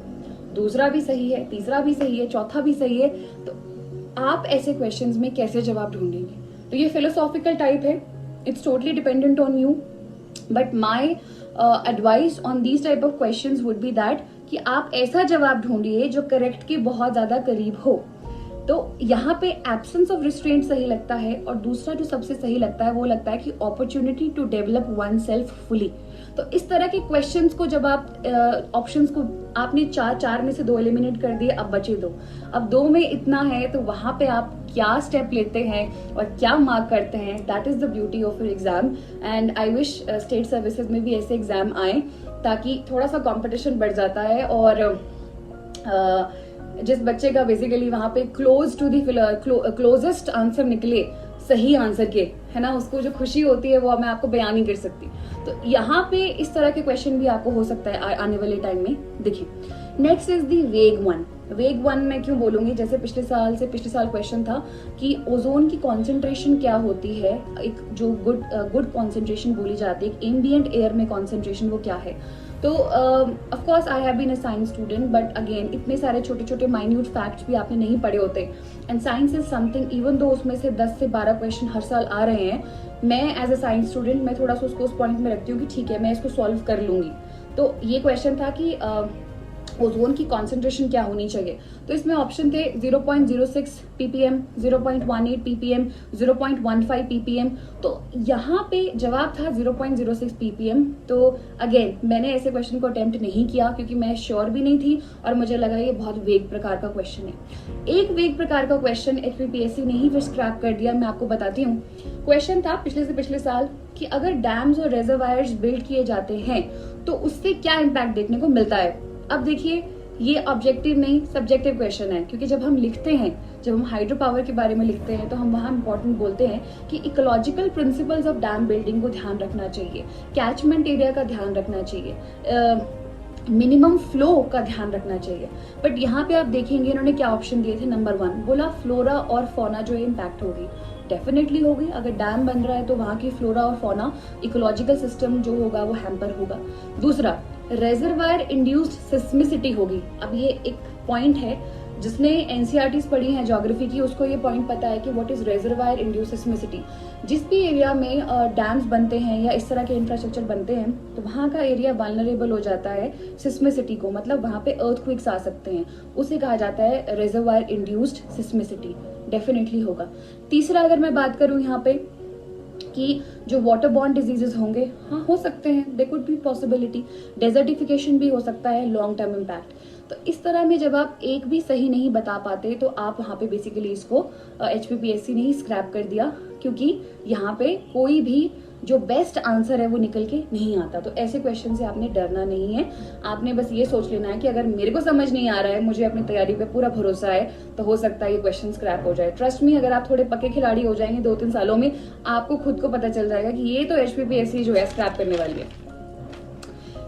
दूसरा भी सही है, तीसरा भी सही है, चौथा भी सही है, तो आप ऐसे क्वेश्चंस में कैसे जवाब ढूंढेंगे। तो ये फिलोसॉफिकल टाइप है, it's totally dependent on you, but my advice on these type of questions would be that कि आप ऐसा जवाब ढूंढिए जो करेक्ट के बहुत ज्यादा करीब हो। तो यहाँ पे एब्सेंस ऑफ रिस्ट्रेंट सही लगता है, और दूसरा जो सबसे सही लगता है वो लगता है कि opportunity to develop oneself fully. तो इस तरह के क्वेश्चंस को जब आप ऑप्शंस को आपने चार में से 2 एलिमिनेट कर दिए, अब बचे 2, अब 2 में इतना है, तो वहां पे आप क्या स्टेप लेते हैं और क्या मार्क करते हैं, that is the beauty of your exam. And I wish state services में भी ऐसे एग्जाम आए ताकि थोड़ा सा कॉम्पिटिशन बढ़ जाता है, और जिस बच्चे का बेसिकली वहां पे close to the closest answer निकले सही आंसर के, है ना, उसको जो खुशी होती है वो मैं आपको बयान नहीं कर सकती। तो यहाँ पे इस तरह के क्वेश्चन भी आपको हो सकता है आने वाले टाइम में दिखे। नेक्स्ट इज दी वेग वन। वेग वन मैं क्यों बोलूंगी, जैसे पिछले साल क्वेश्चन था कि ओजोन की कॉन्सेंट्रेशन क्या होती है, एक जो गुड कॉन्सेंट्रेशन बोली जाती है, एक एम्बिएंट एयर में कॉन्सेंट्रेशन वो क्या है। तो of course I have been a science student, but again इतने सारे छोटे छोटे माइन्यूट फैक्ट्स भी आपने नहीं पढ़े होते। And science is something, even though उसमें से 10 से 12 क्वेश्चन हर साल आ रहे हैं, मैं एज अ साइंस स्टूडेंट मैं थोड़ा सा उसको उस पॉइंट में रखती हूँ कि ठीक है मैं इसको सॉल्व कर लूंगी। तो ये क्वेश्चन था कि ओजोन की कॉन्सेंट्रेशन क्या होनी चाहिए। तो इसमें ऑप्शन थे 0.06 ppm, 0.18 ppm, 0.15 ppm। तो यहाँ पे जवाब था 0.06 ppm। तो अगेन मैंने ऐसे क्वेश्चन को अटेम्प्ट नहीं किया क्योंकि मैं श्योर भी नहीं थी और मुझे लगा ये बहुत वेग प्रकार का क्वेश्चन है। एक वेग प्रकार का क्वेश्चन HPPSC ने ही फिर स्क्रैप कर दिया। मैं आपको बताती हूँ। क्वेश्चन था पिछले से पिछले साल कि अगर डैम्स और रिजर्वायर्स बिल्ड किए जाते हैं तो उससे क्या इम्पैक्ट देखने को मिलता है। अब देखिए, ये ऑब्जेक्टिव नहीं सब्जेक्टिव क्वेश्चन है, क्योंकि जब हम लिखते हैं, जब हम हाइड्रो पावर के बारे में लिखते हैं तो हम वहाँ इंपॉर्टेंट बोलते हैं कि ecological principles of dam building को ध्यान रखना चाहिए, कैचमेंट एरिया का ध्यान रखना चाहिए, मिनिमम फ्लो का ध्यान रखना चाहिए। बट यहाँ पे आप देखेंगे इन्होंने क्या ऑप्शन दिए थे। नंबर 1 बोला फ्लोरा और फौना जो है इम्पैक्ट होगी। डेफिनेटली होगी, अगर डैम बन रहा है तो वहाँ की फ्लोरा और फौना इकोलॉजिकल सिस्टम जो होगा वो हैम्पर होगा। दूसरा, रेजर्वायर इंड्यूस्ड सिस्मिसिटी होगी। अब ये एक पॉइंट है, जिसने एनसीईआरटीज पढ़ी है ज्योग्राफी की उसको ये पॉइंट पता है कि व्हाट इज रेजर्वायर इंड्यूस्ड सिस्मिसिटी। जिस भी एरिया में डैम्स बनते हैं या इस तरह के इंफ्रास्ट्रक्चर बनते हैं तो वहाँ का एरिया वल्नरेबल हो जाता है सिस्मिसिटी को, मतलब वहाँ पे अर्थक्वेक्स आ सकते हैं, उसे कहा जाता है रेजर्वायर इंड्यूस्ड सिस्मिसिटी। डेफिनेटली होगा। तीसरा, अगर मैं बात करूँ यहाँ पे कि जो वाटर बॉर्न डिजीजेस होंगे, हाँ हो सकते हैं, they could be possibility. Desertification भी हो सकता है, लॉन्ग टर्म इम्पैक्ट। तो इस तरह में जब आप एक भी सही नहीं बता पाते तो आप वहाँ पे बेसिकली इसको HPPSC ने ही स्क्रैप कर दिया, क्योंकि यहाँ पे कोई भी जो बेस्ट आंसर है वो निकल के नहीं आता। तो ऐसे क्वेश्चन से आपने डरना नहीं है, आपने बस ये सोच लेना है कि अगर मेरे को समझ नहीं आ रहा है, मुझे अपनी तैयारी पे पूरा भरोसा है, तो हो सकता है ये क्वेश्चन स्क्रैप हो जाए। ट्रस्ट मी, अगर आप थोड़े पक्के खिलाड़ी हो जाएंगे 2-3 सालों में, आपको खुद को पता चल जाएगा कि ये तो HPPSC जो है स्क्रैप करने वाली है।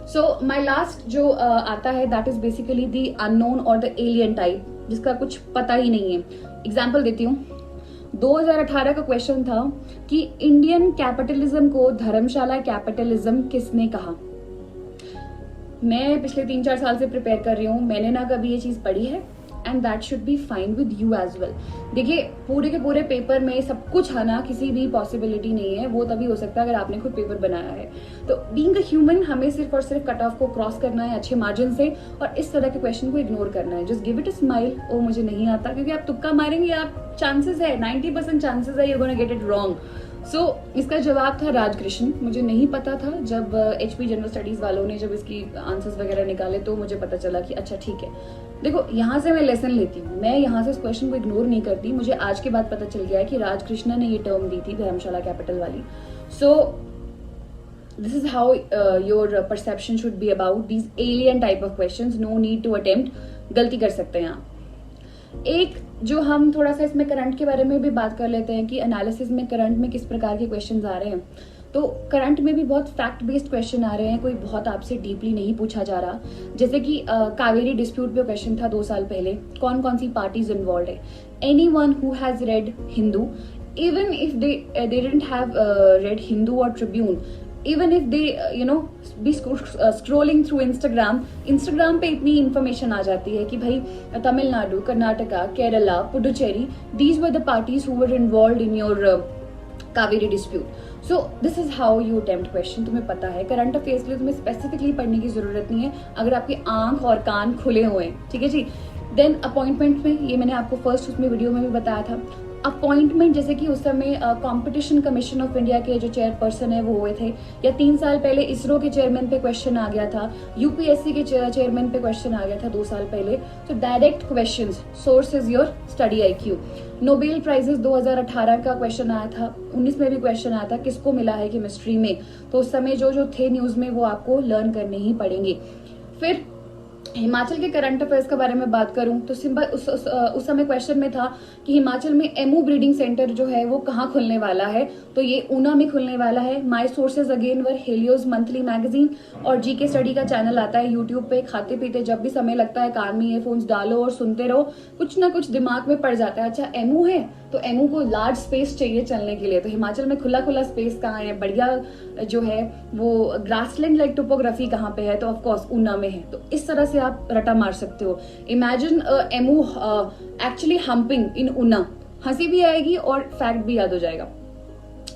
सो माई लास्ट जो आता है that is basically the unknown और द एलियन टाइप, जिसका कुछ पता ही नहीं है। एग्जाम्पल देती हूँ। 2018 का क्वेश्चन था कि इंडियन कैपिटलिज्म को धर्मशाला कैपिटलिज्म किसने कहा। मैं पिछले 3-4 साल से प्रिपेयर कर रही हूँ, मैंने ना कभी ये चीज पढ़ी है, and that should be fine with you as well. देखिए, पूरे के पूरे पेपर में सब कुछ आना किसी भी पॉसिबिलिटी नहीं है, वो तभी हो सकता है अगर आपने खुद पेपर बनाया है। तो बीइंग अ ह्यूमन हमें सिर्फ और सिर्फ कट ऑफ को क्रॉस करना है अच्छे मार्जिन से, और इस तरह के क्वेश्चन को इग्नोर करना है। Just give it a smile, ओ मुझे नहीं आता, क्योंकि आप तुक्का मारेंगे, आप चांसेस है 90% चांसेस है you gonna get it wrong. So इसका जवाब था राजकृष्ण। मुझे नहीं पता था, जब HP जनरल स्टडीज वालों ने जब इसकी आंसर्स वगैरह निकाले तो मुझे पता चला कि अच्छा ठीक है। देखो, यहाँ से मैं लेसन लेती हूँ, मैं यहाँ से इस क्वेश्चन को इग्नोर नहीं करती। मुझे आज के बाद पता चल गया है कि राजकृष्ण ने ये टर्म दी थी धर्मशाला कैपिटल वाली। So this is how your perception should be about these alien type of questions. No need to attempt, गलती कर सकते हैं आप। एक जो हम थोड़ा सा इसमें करंट के बारे में भी बात कर लेते हैं कि एनालिसिस में करंट में किस प्रकार के क्वेश्चंस आ रहे हैं। तो करंट में भी बहुत फैक्ट बेस्ड क्वेश्चन आ रहे हैं, कोई बहुत आपसे डीपली नहीं पूछा जा रहा। जैसे कि कावेरी डिस्प्यूट पे क्वेश्चन था 2 साल पहले, कौन कौन सी पार्टीज इन्वॉल्व है। Anyone who has red Hindu, even if they didn't have read Hindu और Tribune, even if they be scrolling through Instagram पे इतनी इंफॉर्मेशन आ जाती है कि भाई Tamil Nadu, Karnataka, Kerala, Puducherry, these were the parties who were involved in your Kaveri dispute. So this is how you attempt question. तुम्हें पता है करंट अफेयर्स के लिए तुम्हें स्पेसिफिकली पढ़ने की जरूरत नहीं है, अगर आपकी आंख और कान खुले हुए हैं, ठीक है जी। देन अपॉइंटमेंट में, ये मैंने आपको फर्स्ट उसमें वीडियो में भी बताया था, अपॉइंटमेंट जैसे कि उस समय कंपटीशन कमीशन ऑफ इंडिया के जो चेयरपर्सन है वो हुए थे, या 3 साल पहले इसरो के चेयरमैन पे क्वेश्चन आ गया था, UPSC के चेयरमैन पे क्वेश्चन आ गया था 2 साल पहले। तो direct questions, source is your study IQ। Nobel prizes 2018 का क्वेश्चन आया था, 19 में भी क्वेश्चन आया था किसको मिला है केमिस्ट्री में, तो उस समय जो थे न्यूज में वो आपको लर्न करने ही पड़ेंगे। फिर हिमाचल के करंट अफेयर्स के बारे में बात करूं तो सिंपल उस समय क्वेश्चन में था कि हिमाचल में एमू ब्रीडिंग सेंटर जो है वो कहाँ खुलने वाला है, तो ये ऊना में खुलने वाला है। My sources again were Helios monthly magazine, और GK स्टडी का चैनल आता है यूट्यूब पे। खाते पीते जब भी समय लगता है कान में ईयरफोन्स डालो और सुनते रहो, कुछ ना कुछ दिमाग में पड़ जाता है, अच्छा एमू है तो एमू को लार्ज स्पेस चाहिए चलने के लिए, तो हिमाचल में खुला खुला स्पेस कहाँ है, बढ़िया जो है वो ग्रासलैंड लाइक टोपोग्राफी कहाँ पे है, तो ऑफकोर्स ऊना में है। तो इस तरह से आप रटा मार सकते हो। इमेजिन एमू एक्चुअली हम्पिंग इन ऊना, हंसी भी आएगी और फैक्ट भी याद हो जाएगा।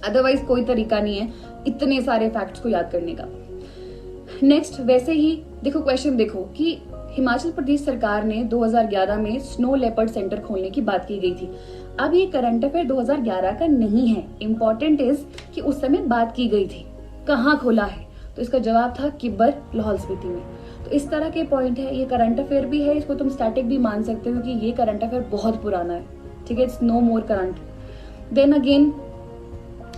अदरवाइज कोई तरीका नहीं है इतने सारे फैक्ट्स को याद करने का। नेक्स्ट, वैसे ही देखो क्वेश्चन देखो कि हिमाचल प्रदेश सरकार ने 2011 में स्नो लेपर्ड सेंटर खोलने की बात की गई थी। अब ये करंट अफेयर 2011 का नहीं है, इम्पोर्टेंट इज कि उस समय बात की गई थी। कहाँ खोला है? तो इसका जवाब था किब्बर, लाहौल स्पीति में। तो इस तरह के पॉइंट है, ये करंट अफेयर भी है, इसको तुम स्टैटिक भी मान सकते हो कि ये करंट अफेयर बहुत पुराना है, ठीक है, it's no more current. Then again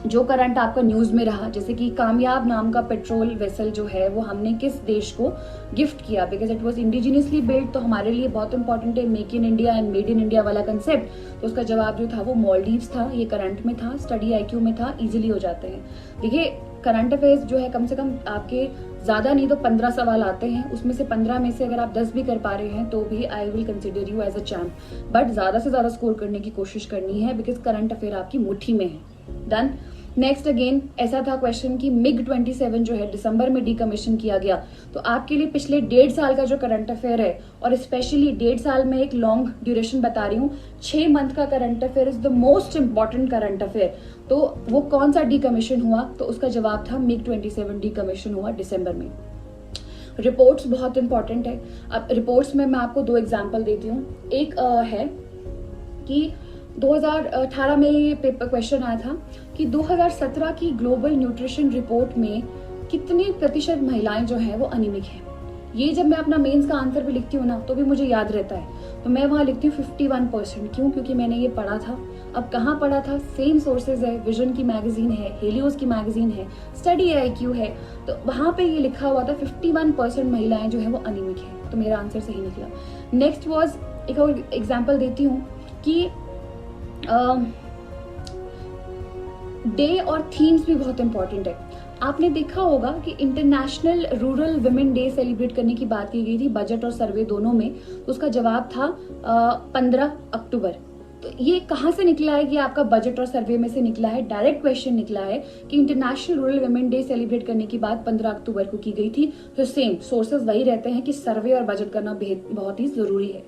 जो करंट आपका न्यूज में रहा, जैसे कि कामयाब नाम का पेट्रोल वेसल जो है वो हमने किस देश को गिफ्ट किया, because it was indigenously build, तो हमारे लिए बहुत इंपॉर्टेंट है make in India and made in India वाला कंसेप्ट। तो उसका जवाब जो था वो मालदीव्स था। ये करंट में था, स्टडी IQ में था, इजिली हो जाते हैं। देखिए करंट अफेयर्स जो है कम से कम आपके ज्यादा नहीं तो 15 सवाल आते हैं, उसमें से 15 में से अगर आप 10 भी कर पा रहे हैं तो भी I will consider you as a champ. But ज्यादा से ज्यादा स्कोर करने की कोशिश करनी है, बिकॉज करंट अफेयर आपकी मुट्ठी में है। डन। नेक्स्ट अगेन ऐसा था क्वेश्चन कि MiG-27 जो है दिसंबर में डीकमीशन किया गया। तो आपके लिए पिछले 1.5 साल का जो करंट अफेयर है, और स्पेशली 1.5 साल में एक लॉन्ग ड्यूरेशन बता रही हूँ, 6 मंथ का current affair is the most important current affair. तो वो कौन सा डीकमीशन हुआ? तो उसका जवाब था MiG-27 डीकमीशन हुआ दिसंबर में। रिपोर्ट्स बहुत इंपॉर्टेंट है। अब रिपोर्ट्स में मैं आपको 2 एग्जाम्पल देती हूँ। एक है कि 2018 में ये पेपर क्वेश्चन आया था कि 2017 की ग्लोबल न्यूट्रिशन रिपोर्ट में कितने प्रतिशत महिलाएं जो हैं वो अनिमिक हैं। ये जब मैं अपना मेंस का आंसर भी लिखती हूँ ना तो भी मुझे याद रहता है, तो मैं वहाँ लिखती हूँ 51%। क्यों? क्योंकि मैंने ये पढ़ा था। अब कहाँ पढ़ा था? सेम सोर्सेज है, विजन की मैगजीन है, हेलियोस की मैगजीन है, स्टडी IQ है, तो वहाँ पे ये लिखा हुआ था 51% महिलाएं जो है वो अनिमिक है। तो मेरा आंसर सही निकला। नेक्स्ट वॉज, एक और एग्जाम्पल देती हूँ कि डे और थीम्स भी बहुत इंपॉर्टेंट है। आपने देखा होगा कि international rural women day celebrate करने की बात की गई थी बजट और सर्वे दोनों में। तो उसका जवाब था 15 अक्टूबर। तो ये कहाँ से निकला है? ये आपका बजट और सर्वे में से निकला है। डायरेक्ट क्वेश्चन निकला है कि international rural women day celebrate करने की बात 15 अक्टूबर को की गई थी। तो सेम सोर्सेज वही रहते हैं कि सर्वे और बजट करना बहुत ही जरूरी है,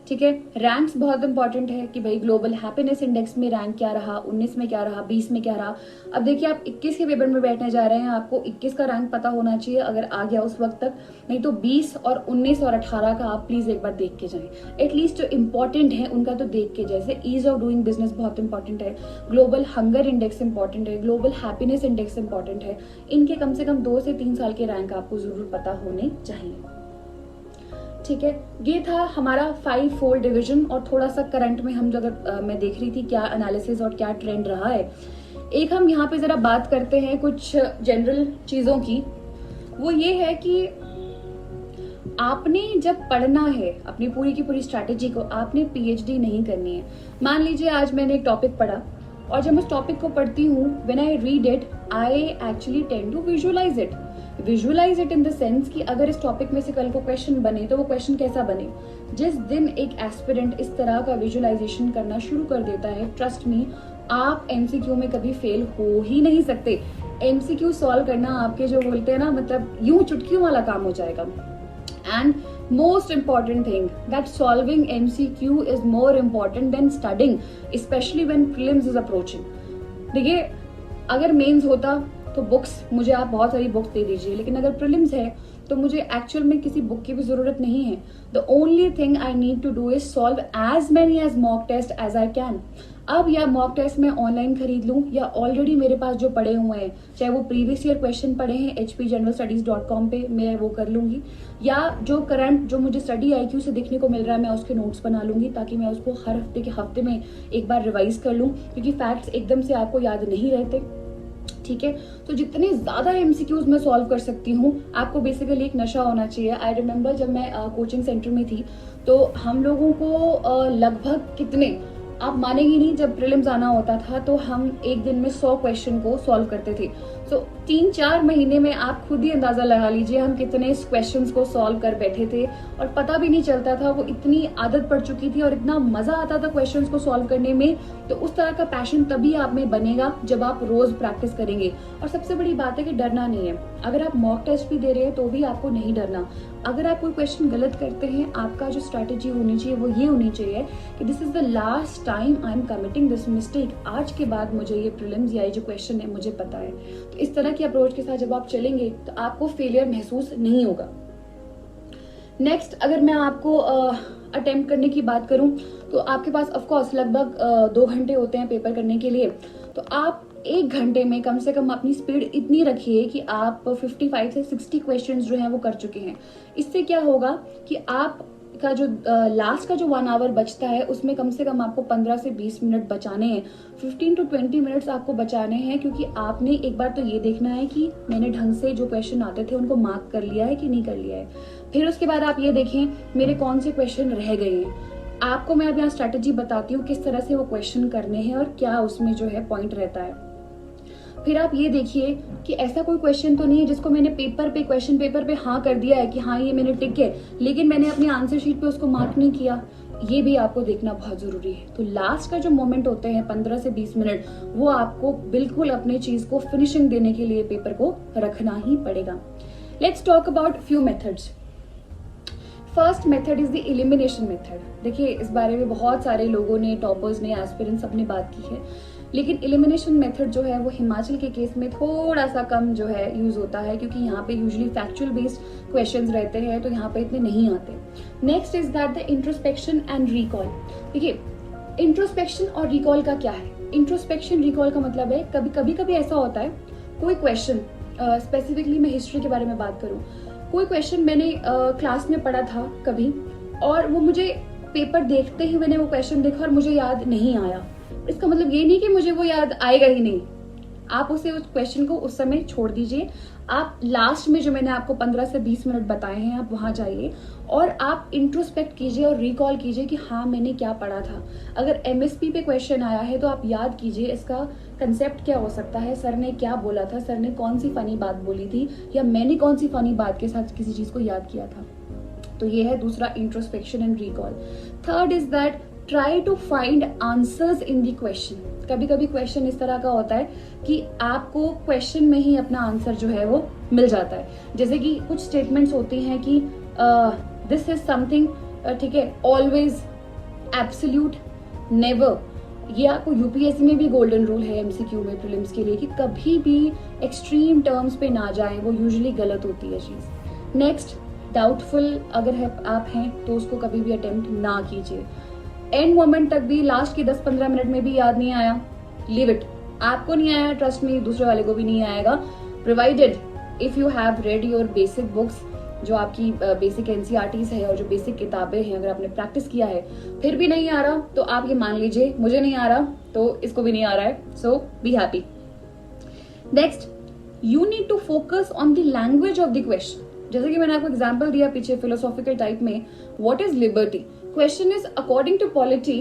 ठीक है। रैंक्स बहुत इंपॉर्टेंट है कि भाई ग्लोबल हैप्पीनेस इंडेक्स में रैंक क्या रहा, 19 में क्या रहा, 20 में क्या रहा। अब देखिए आप 21 के पेपर में बैठने जा रहे हैं, आपको 21 का रैंक पता होना चाहिए अगर आ गया उस वक्त तक, नहीं तो 20 और 19 और 18 का आप प्लीज एक बार देख के जाएं। एटलीस्ट जो इंपॉर्टेंट है उनका तो देख के, जैसे ईज ऑफ डूइंग बिजनेस बहुत इंपॉर्टेंट है, ग्लोबल हंगर इंडेक्स इंपॉर्टेंट है, ग्लोबल हैप्पीनेस इंडेक्स इंपॉर्टेंट है। इनके कम से कम 2 से 3 साल के रैंक आपको जरूर पता होने चाहिए, ठीक है। ये था हमारा 5 फोल्ड डिवीजन। और थोड़ा सा करंट में हम अगर मैं देख रही थी क्या एनालिसिस और क्या ट्रेंड रहा है। एक हम यहाँ पे जरा बात करते हैं कुछ जनरल चीजों की। वो ये है कि आपने जब पढ़ना है अपनी पूरी की पूरी स्ट्रैटेजी को, आपने PhD नहीं करनी है। मान लीजिए आज मैंने एक टॉपिक पढ़ा और जब उस टॉपिक को पढ़ती हूँ, when I read it I actually tend to visualise it in the sense कि अगर इस टॉपिक में से कल को क्वेश्चन बने तो वो क्वेश्चन कैसा बने। जिस दिन एक एस्पिरेंट इस तरह का विजुअलाइजेशन करना शुरू कर देता है, ट्रस्ट मी, आप MCQ में कभी फेल हो ही नहीं सकते। MCQ सॉल्व करना आपके जो बोलते हैं ना, मतलब यूं चुटकियों वाला काम हो जाएगा। And most important thing that solving MCQ is more important than studying, especially when prelims is approaching। देखिए अगर मेंस होता तो बुक्स, मुझे आप बहुत सारी बुक्स दे दीजिए, लेकिन अगर प्रीलिम्स है तो मुझे एक्चुअल में किसी बुक की भी जरूरत नहीं है। The only thing I need to do is solve as many as mock test as I can. अब या मॉक टेस्ट मैं ऑनलाइन खरीद लूं या ऑलरेडी मेरे पास जो पड़े हुए हैं, चाहे वो प्रीवियस ईयर क्वेश्चन पड़े हैं hpgeneralstudies.com पे, मैं वो कर लूंगी, या जो करंट जो मुझे स्टडी IQ से देखने को मिल रहा है मैं उसके नोट्स बना लूंगी, ताकि मैं उसको हर हफ्ते के हफ्ते में एक बार रिवाइज कर लूं, क्योंकि फैक्ट्स एकदम से आपको याद नहीं रहते, ठीक है। तो जितने ज्यादा MCQs मैं सॉल्व कर सकती हूँ, आपको बेसिकली एक नशा होना चाहिए। आई रिमेम्बर जब मैं कोचिंग सेंटर में थी तो हम लोगों को लगभग कितने, आप मानेंगे नहीं, जब प्रीलिम्स आना होता था तो हम एक दिन में 100 क्वेश्चन को सॉल्व करते थे। सो 3-4 महीने में आप खुद ही अंदाजा लगा लीजिए हम कितने क्वेश्चंस को सॉल्व कर बैठे थे, और पता भी नहीं चलता था। वो इतनी आदत पड़ चुकी थी और इतना मजा आता था क्वेश्चंस को सॉल्व करने में। तो उस तरह का पैशन तभी आप में बनेगा जब आप रोज प्रैक्टिस करेंगे। और सबसे बड़ी बात है कि डरना नहीं है। अगर आप मॉक टेस्ट भी दे रहे हैं तो भी आपको नहीं डरना। अगर आप कोई क्वेश्चन गलत करते हैं, आपका जो स्ट्रैटेजी होनी चाहिए वो ये होनी चाहिए कि this is the last time I am committing this mistake. आज के बाद मुझे ये प्रीलिम्स या ये जो क्वेश्चन है मुझे पता है। तो इस तरह की अप्रोच के साथ जब आप चलेंगे तो आपको फेलियर महसूस नहीं होगा। नेक्स्ट अगर मैं आपको अटेम्प्ट करने की बात करूं तो आपके पास ऑफ कोर्स लगभग 2 घंटे होते हैं पेपर करने के लिए। तो आप 1 घंटे में कम से कम अपनी स्पीड इतनी रखिए कि आप 55 से 60 क्वेश्चंस जो हैं वो कर चुके हैं। इससे क्या होगा कि आप का जो लास्ट का जो 1 आवर बचता है उसमें कम से कम आपको 15 से 20 मिनट बचाने हैं। 15 to 20 मिनट्स आपको बचाने हैं, क्योंकि आपने एक बार तो ये देखना है कि मैंने ढंग से जो क्वेश्चन आते थे उनको मार्क कर लिया है कि नहीं कर लिया है। फिर उसके बाद आप ये देखें मेरे कौन से क्वेश्चन रह गए हैं। आपको मैं अब यहाँ स्ट्रैटेजी बताती हूँ किस तरह से वो क्वेश्चन करने हैं और क्या उसमें जो है पॉइंट रहता है। फिर आप ये देखिए कि ऐसा कोई क्वेश्चन तो नहीं है जिसको मैंने क्वेश्चन पेपर पे हाँ कर दिया है कि हाँ ये मैंने टिक है, लेकिन मैंने अपनी आंसर शीट पे उसको मार्क नहीं किया। ये भी आपको देखना बहुत जरूरी है। तो लास्ट का जो मोमेंट होते हैं 15 से 20 मिनट, वो आपको बिल्कुल अपनी चीज को फिनिशिंग देने के लिए पेपर को रखना ही पड़ेगा। Let's talk about few methods. First method is the elimination method. देखिए इस बारे में बहुत सारे लोगों ने, टॉपर्स ने, एस्पिरेंट्स अपनी बात की है, लेकिन एलिमिनेशन मेथड जो है वो हिमाचल के केस में थोड़ा सा कम जो है यूज होता है, क्योंकि यहाँ पे यूजुअली फैक्चुअल बेस्ड क्वेश्चंस रहते हैं तो यहाँ पे इतने नहीं आते। Next is that the introspection and recall. देखिए इंट्रोस्पेक्शन और रिकॉल का क्या है। इंट्रोस्पेक्शन रिकॉल का मतलब है कभी ऐसा होता है कोई क्वेश्चन, स्पेसिफिकली मैं हिस्ट्री के बारे में बात करूं, कोई क्वेश्चन मैंने क्लास में पढ़ा था कभी और वो मुझे पेपर देखते ही मैंने वो क्वेश्चन देखा और मुझे याद नहीं आया। इसका मतलब ये नहीं कि मुझे वो याद आएगा ही नहीं। आप उस क्वेश्चन को उस समय छोड़ दीजिए। आप लास्ट में जो मैंने आपको 15 से 20 मिनट बताए हैं आप वहां जाइए और आप इंट्रोस्पेक्ट कीजिए और रिकॉल कीजिए कि हाँ मैंने क्या पढ़ा था। अगर एमएसपी पे क्वेश्चन आया है तो आप याद कीजिए इसका कंसेप्ट क्या हो सकता है, सर ने क्या बोला था, सर ने कौन सी फनी बात बोली थी, या मैंने कौन सी फनी बात के साथ किसी चीज को याद किया था। तो ये है दूसरा, introspection and recall. Third is that try to find answers in the question. कभी कभी क्वेश्चन इस तरह का होता है कि आपको क्वेश्चन में ही अपना आंसर जो है वो मिल जाता है। जैसे कि कुछ स्टेटमेंट्स होती हैं कि दिस इज समथिंग, ठीक है, ऑलवेज, एब्सोल्यूट, नेवर। ये आपको यूपीएससी में भी गोल्डन रूल है एमसीक्यू में प्रीलिम्स के लिए कि कभी भी एक्सट्रीम टर्म्स पे ना जाएं, वो यूजुअली गलत होती है चीज। नेक्स्ट, डाउटफुल अगर है आप हैं तो उसको कभी भी अटेम्प्ट ना कीजिए। एंड मोमेंट तक भी, लास्ट की 10-15 मिनट में भी याद नहीं आया, लीव इट। आपको नहीं आया, ट्रस्ट मी, दूसरे वाले को भी नहीं आएगा, provided if you have read your basic books, जो आपकी बेसिक एनसीईआरटीज है और जो बेसिक किताबें हैं, अगर आपने प्रैक्टिस किया है फिर भी नहीं आ रहा तो आप ये मान लीजिए मुझे नहीं आ रहा तो इसको भी नहीं आ रहा है, so be happy. Next, you need to focus on the language of the question. जैसे कि मैंने आपको एग्जाम्पल दिया पीछे फिलोसॉफिकल टाइप में, what is liberty. Question is, according to polity,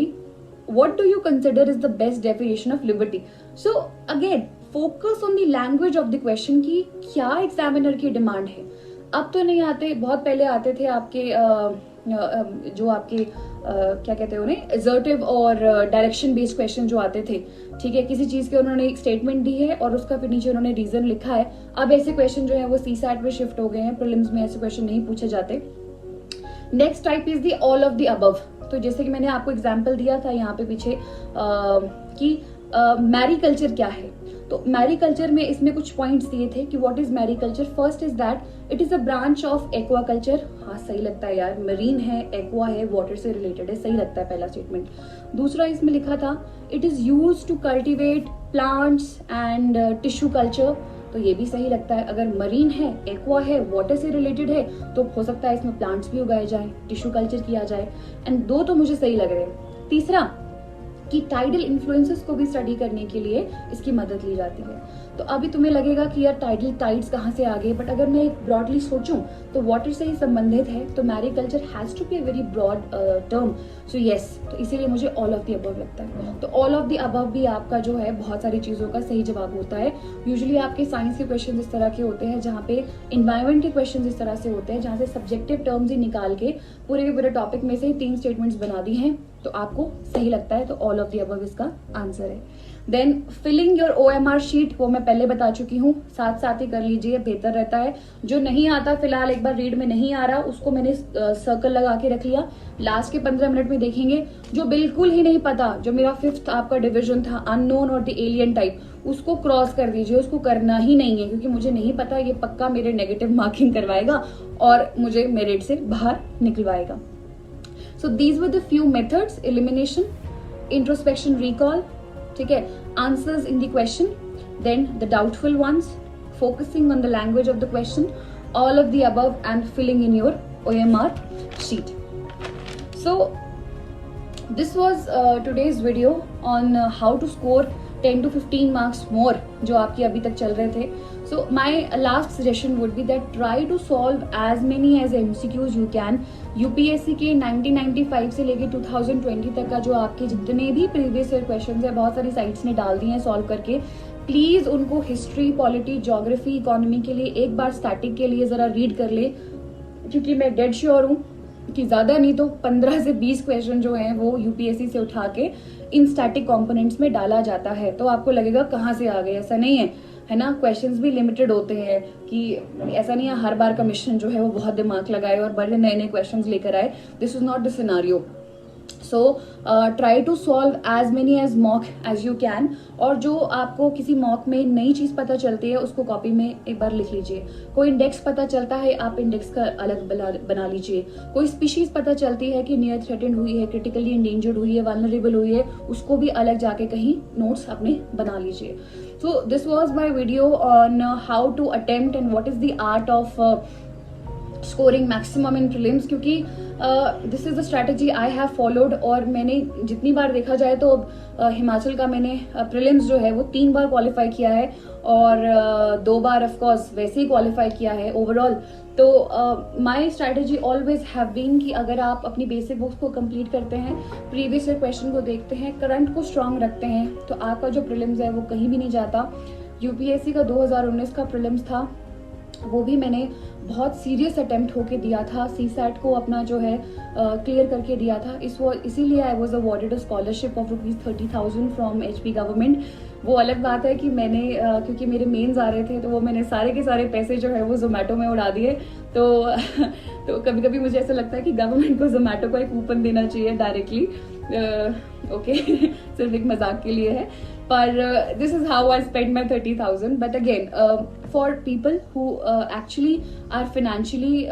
what do you consider is the best definition of liberty? So again, focus on the language of the question कि क्या examiner की demand है। अब तो नहीं आते, बहुत पहले आते थे आपके जो आपके क्या कहते हैं उन्हें, असर्टिव और डायरेक्शन बेस्ड क्वेश्चन जो आते थे, ठीक है, किसी चीज के उन्होंने एक स्टेटमेंट दी है और उसका फिर नीचे उन्होंने रीजन लिखा है। अब ऐसे क्वेश्चन जो है वो सीसैट में शिफ्ट हो गए हैं, प्रीलिम्स में ऐसे क्वेश्चन नहीं पूछे जाते। Next type is the all of the above. तो जैसे कि मैंने आपको एग्जाम्पल दिया था यहाँ पे पीछे कि मैरीकल्चर क्या है। तो मैरीकल्चर में इसमें कुछ पॉइंट्स दिए थे कि what is mariculture. First is that it is a branch of aquaculture. हाँ सही लगता है यार, मरीन है, एक्वा है, वाटर से रिलेटेड है, सही लगता है पहला स्टेटमेंट। दूसरा इसमें लिखा था it is used to cultivate plants and tissue culture, तो ये भी सही लगता है। अगर मरीन है, एक्वा है, वाटर से रिलेटेड है तो हो सकता है इसमें प्लांट्स भी उगाए जाए, टिश्यू कल्चर किया जाए। एंड 2 तो मुझे सही लग रहे हैं। तीसरा कि टाइडल इन्फ्लुएंसेस को भी स्टडी करने के लिए इसकी मदद ली जाती है। तो अभी तुम्हें लगेगा कि यार टाइड्स कहाँ से आ गए, बट अगर मैं ब्रॉडली सोचूं तो वाटर से ही संबंधित है, तो mariculture has to be a very broad term. So yes, तो इसीलिए मुझे ऑल ऑफ द अबव लगता है। तो ऑल ऑफ द अबव भी आपका जो है बहुत सारी चीजों का सही जवाब होता है। यूजुअली आपके साइंस के क्वेश्चन इस तरह के होते हैं जहाँ पे एनवायरमेंट के क्वेश्चन इस तरह से होते हैं जहाँ से सब्जेक्टिव टर्म्स ही निकाल के पूरे के पूरे टॉपिक में से 3 स्टेटमेंट्स बना दी हैं, तो आपको सही लगता है, तो ऑल ऑफ द अबव इसका आंसर है। Then filling your OMR sheet, वो मैं पहले बता चुकी हूँ, साथ साथ ही कर लीजिए, बेहतर रहता है। जो नहीं आता फिलहाल, एक बार रीड में नहीं आ रहा, उसको मैंने सर्कल लगा के रख लिया, लास्ट के 15 मिनट में देखेंगे। जो बिल्कुल ही नहीं पता, जो मेरा 5th आपका डिविजन था, अननोन और द एलियन टाइप, उसको क्रॉस कर दीजिए, उसको करना ही नहीं है, क्योंकि मुझे नहीं पता, ये पक्का मेरे नेगेटिव मार्किंग करवाएगा और मुझे मेरिट से बाहर निकलवाएगा। So these were the few methods: elimination, introspection, recall, ठीक है, answers in the question, then the doubtful ones, focusing on the language of the question, all of the above, and filling in your OMR sheet. So this was today's video on how to score 10 to 15 marks more जो आपके अभी तक चल रहे थे. So my last suggestion would be that try to solve as many as MCQs you can. UPSC के 1995 से लेके 2020 तक का जो आपके जितने भी प्रीवियस ईयर क्वेश्चंस है, बहुत सारी साइट्स ने डाल दिए हैं सॉल्व करके. प्लीज उनको हिस्ट्री, पॉलिटी, ज्योग्राफी, इकोनॉमी के लिए एक बार स्टैटिक के लिए जरा रीड कर ले, क्योंकि मैं डेड श्योर हूँ कि ज्यादा नहीं तो 15 से 20 क्वेश्चन जो हैं वो यूपीएससी से उठा के इन स्टैटिक कंपोनेंट्स में डाला जाता है. तो आपको लगेगा कहाँ से आ गए, ऐसा नहीं है ना. क्वेश्चंस भी लिमिटेड होते हैं, कि ऐसा नहीं है हर बार का मिशन जो है वो बहुत दिमाग लगाए और बड़े नए नए क्वेश्चंस लेकर आए. This is not the scenario. So try to solve as many as mock as you can. और जो आपको किसी मॉक में नई चीज पता चलती है उसको कॉपी में एक बार लिख लीजिए. कोई इंडेक्स पता चलता है, आप इंडेक्स का अलग बना लीजिए. कोई स्पीशीज पता चलती है कि नियर थ्रेटेंड हुई है, क्रिटिकली इंडेंजर्ड हुई है, वल्नरेबल हुई है, उसको भी अलग जाके कहीं नोट्स अपने बना लीजिए. So this was my video on how to attempt and what is the art of scoring maximum in prelims, क्योंकि this is the strategy I have followed. और मैंने जितनी बार देखा जाए तो हिमाचल का मैंने प्रीलिम्स जो है वो 3 बार क्वालिफाई किया है और 2 बार ऑफ कोर्स वैसे ही क्वालिफाई किया है ओवरऑल. तो my strategy always have been कि अगर आप अपनी बेसिक बुक्स को कंप्लीट करते हैं, प्रीवियस ईयर क्वेश्चन को देखते हैं, करंट को स्ट्रांग रखते हैं, तो आपका जो प्रीलिम्स है वो कहीं भी नहीं जाता. यूपीएससी का 2019 का प्रीलिम्स था, वो भी मैंने बहुत सीरियस अटेम्प्ट होके दिया था. सीसैट को अपना जो है क्लियर करके दिया था. इसीलिए I was awarded a scholarship of ₹30,000 from HP government. वो अलग बात है कि मैंने क्योंकि मेरे मेंस आ रहे थे तो वो मैंने सारे के सारे पैसे जो है वो जोमेटो में उड़ा दिए. तो कभी कभी मुझे ऐसा लगता है कि गवर्नमेंट को जोमेटो को एक कूपन देना चाहिए डायरेक्टली. ओके सिर्फ एक मजाक के लिए है, पर this is how I spend my 30,000. But again for people who actually are financially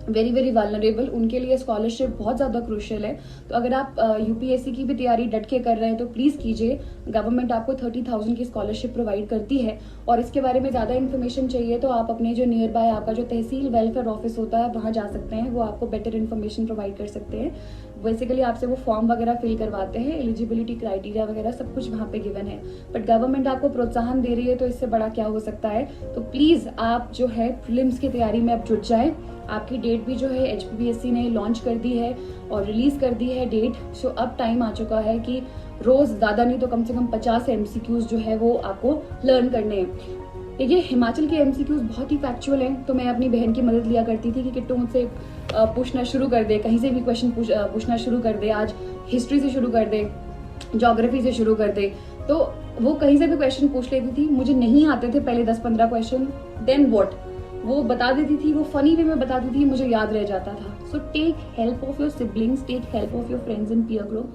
very very vulnerable, उनके लिए स्कॉलरशिप बहुत ज़्यादा क्रूशियल है. तो अगर आप यूपीएससी की भी तैयारी डट के कर रहे हैं तो प्लीज़ कीजिए. गवर्नमेंट आपको 30,000 की स्कॉलरशिप प्रोवाइड करती है. और इसके बारे में ज़्यादा इन्फॉर्मेशन चाहिए तो आप अपने जो नियर बाय आपका जो तहसील वेलफेयर ऑफिस होता है वहाँ जा सकते हैं, वो आपको बेटर इन्फॉर्मेशन प्रोवाइड कर सकते हैं. बेसिकली आपसे वो फॉर्म वगैरह फिल करवाते हैं, एलिजिबिलिटी क्राइटेरिया वगैरह सब कुछ वहाँ पे गिवन है. बट गवर्नमेंट आपको प्रोत्साहन दे रही है तो इससे बड़ा क्या हो सकता है. तो प्लीज़ आप जो है प्रीलिम्स की तैयारी में अब जुट जाएं. आपकी डेट भी जो है HPPSC ने लॉन्च कर दी है और रिलीज कर दी है डेट. सो अब टाइम आ चुका है कि रोज ज़्यादा नहीं तो कम से कम 50 MCQs जो है वो आपको लर्न करने हैं. देखिए हिमाचल के MCQs बहुत ही फैक्चुअल हैं, तो मैं अपनी बहन की मदद लिया करती थी कि किट्टू मुझसे पूछना शुरू कर दे, कहीं से भी क्वेश्चन पूछना शुरू कर दे, आज हिस्ट्री से शुरू कर दे, ज्योग्राफी से शुरू कर दे. तो वो कहीं से भी क्वेश्चन पूछ लेती थी. मुझे नहीं आते थे पहले 10-15 क्वेश्चन, देन व्हाट, वो बता देती थी, वो फनी वे में बताती थी, मुझे याद रह जाता था. So take help of your siblings, take help of your friends in peer group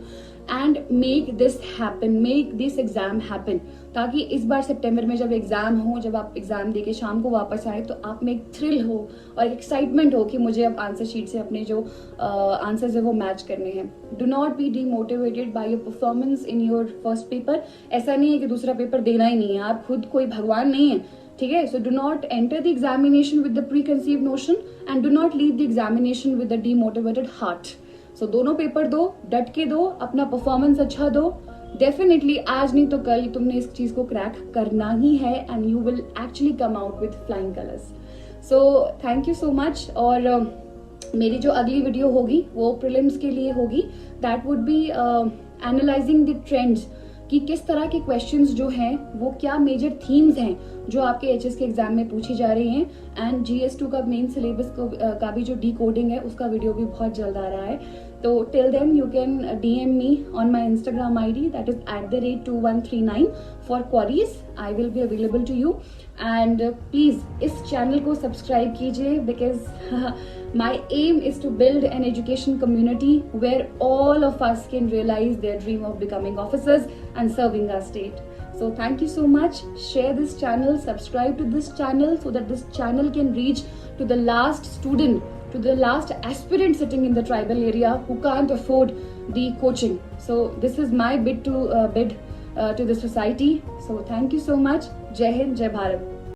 and make this happen, make this exam happen, ताकि इस बार सितंबर में जब एग्जाम हो, जब आप एग्जाम देके शाम को वापस आए तो आप में एक थ्रिल हो और एक एक्साइटमेंट हो कि मुझे अब आंसर शीट से अपने जो आंसर्स है वो मैच करने हैं. Do not be demotivated by your performance in your first paper. ऐसा नहीं है कि दूसरा पेपर देना ही नहीं है, आप खुद कोई भगवान नहीं है, ठीक है. So do not enter the examination with the preconceived notion and do not leave the examination with the demotivated heart. So दोनों पेपर दो, डट के दो, अपना परफॉर्मेंस अच्छा दो. डेफिनेटली आज नहीं तो कल तुमने इस चीज को क्रैक करना ही है and you will actually come out with flying colours. So thank you so much. और मेरी जो अगली वीडियो होगी वो प्रीलिम्स के लिए होगी. That would be analysing the trends कि किस तरह के क्वेश्चंस जो हैं वो क्या मेजर थीम्स हैं जो आपके एचएस के एग्जाम में पूछी जा रही हैं, एंड GS2 का मेन सिलेबस का भी जो डिकोडिंग है उसका वीडियो भी बहुत जल्द आ रहा है। तो till then you can DM me on my Instagram ID, that is @2139 for queries. I will be available to you, and please इस चैनल को सब्सक्राइब कीजिए, because my aim is to build an education community where all of us can realize their dream of becoming officers and serving our state. So thank you so much. Share this channel, subscribe to this channel so that this channel can reach to the last student, to the last aspirant sitting in the tribal area who can't afford the coaching. So this is my bid to the society. So thank you so much. Jai Hind, Jai Bharat.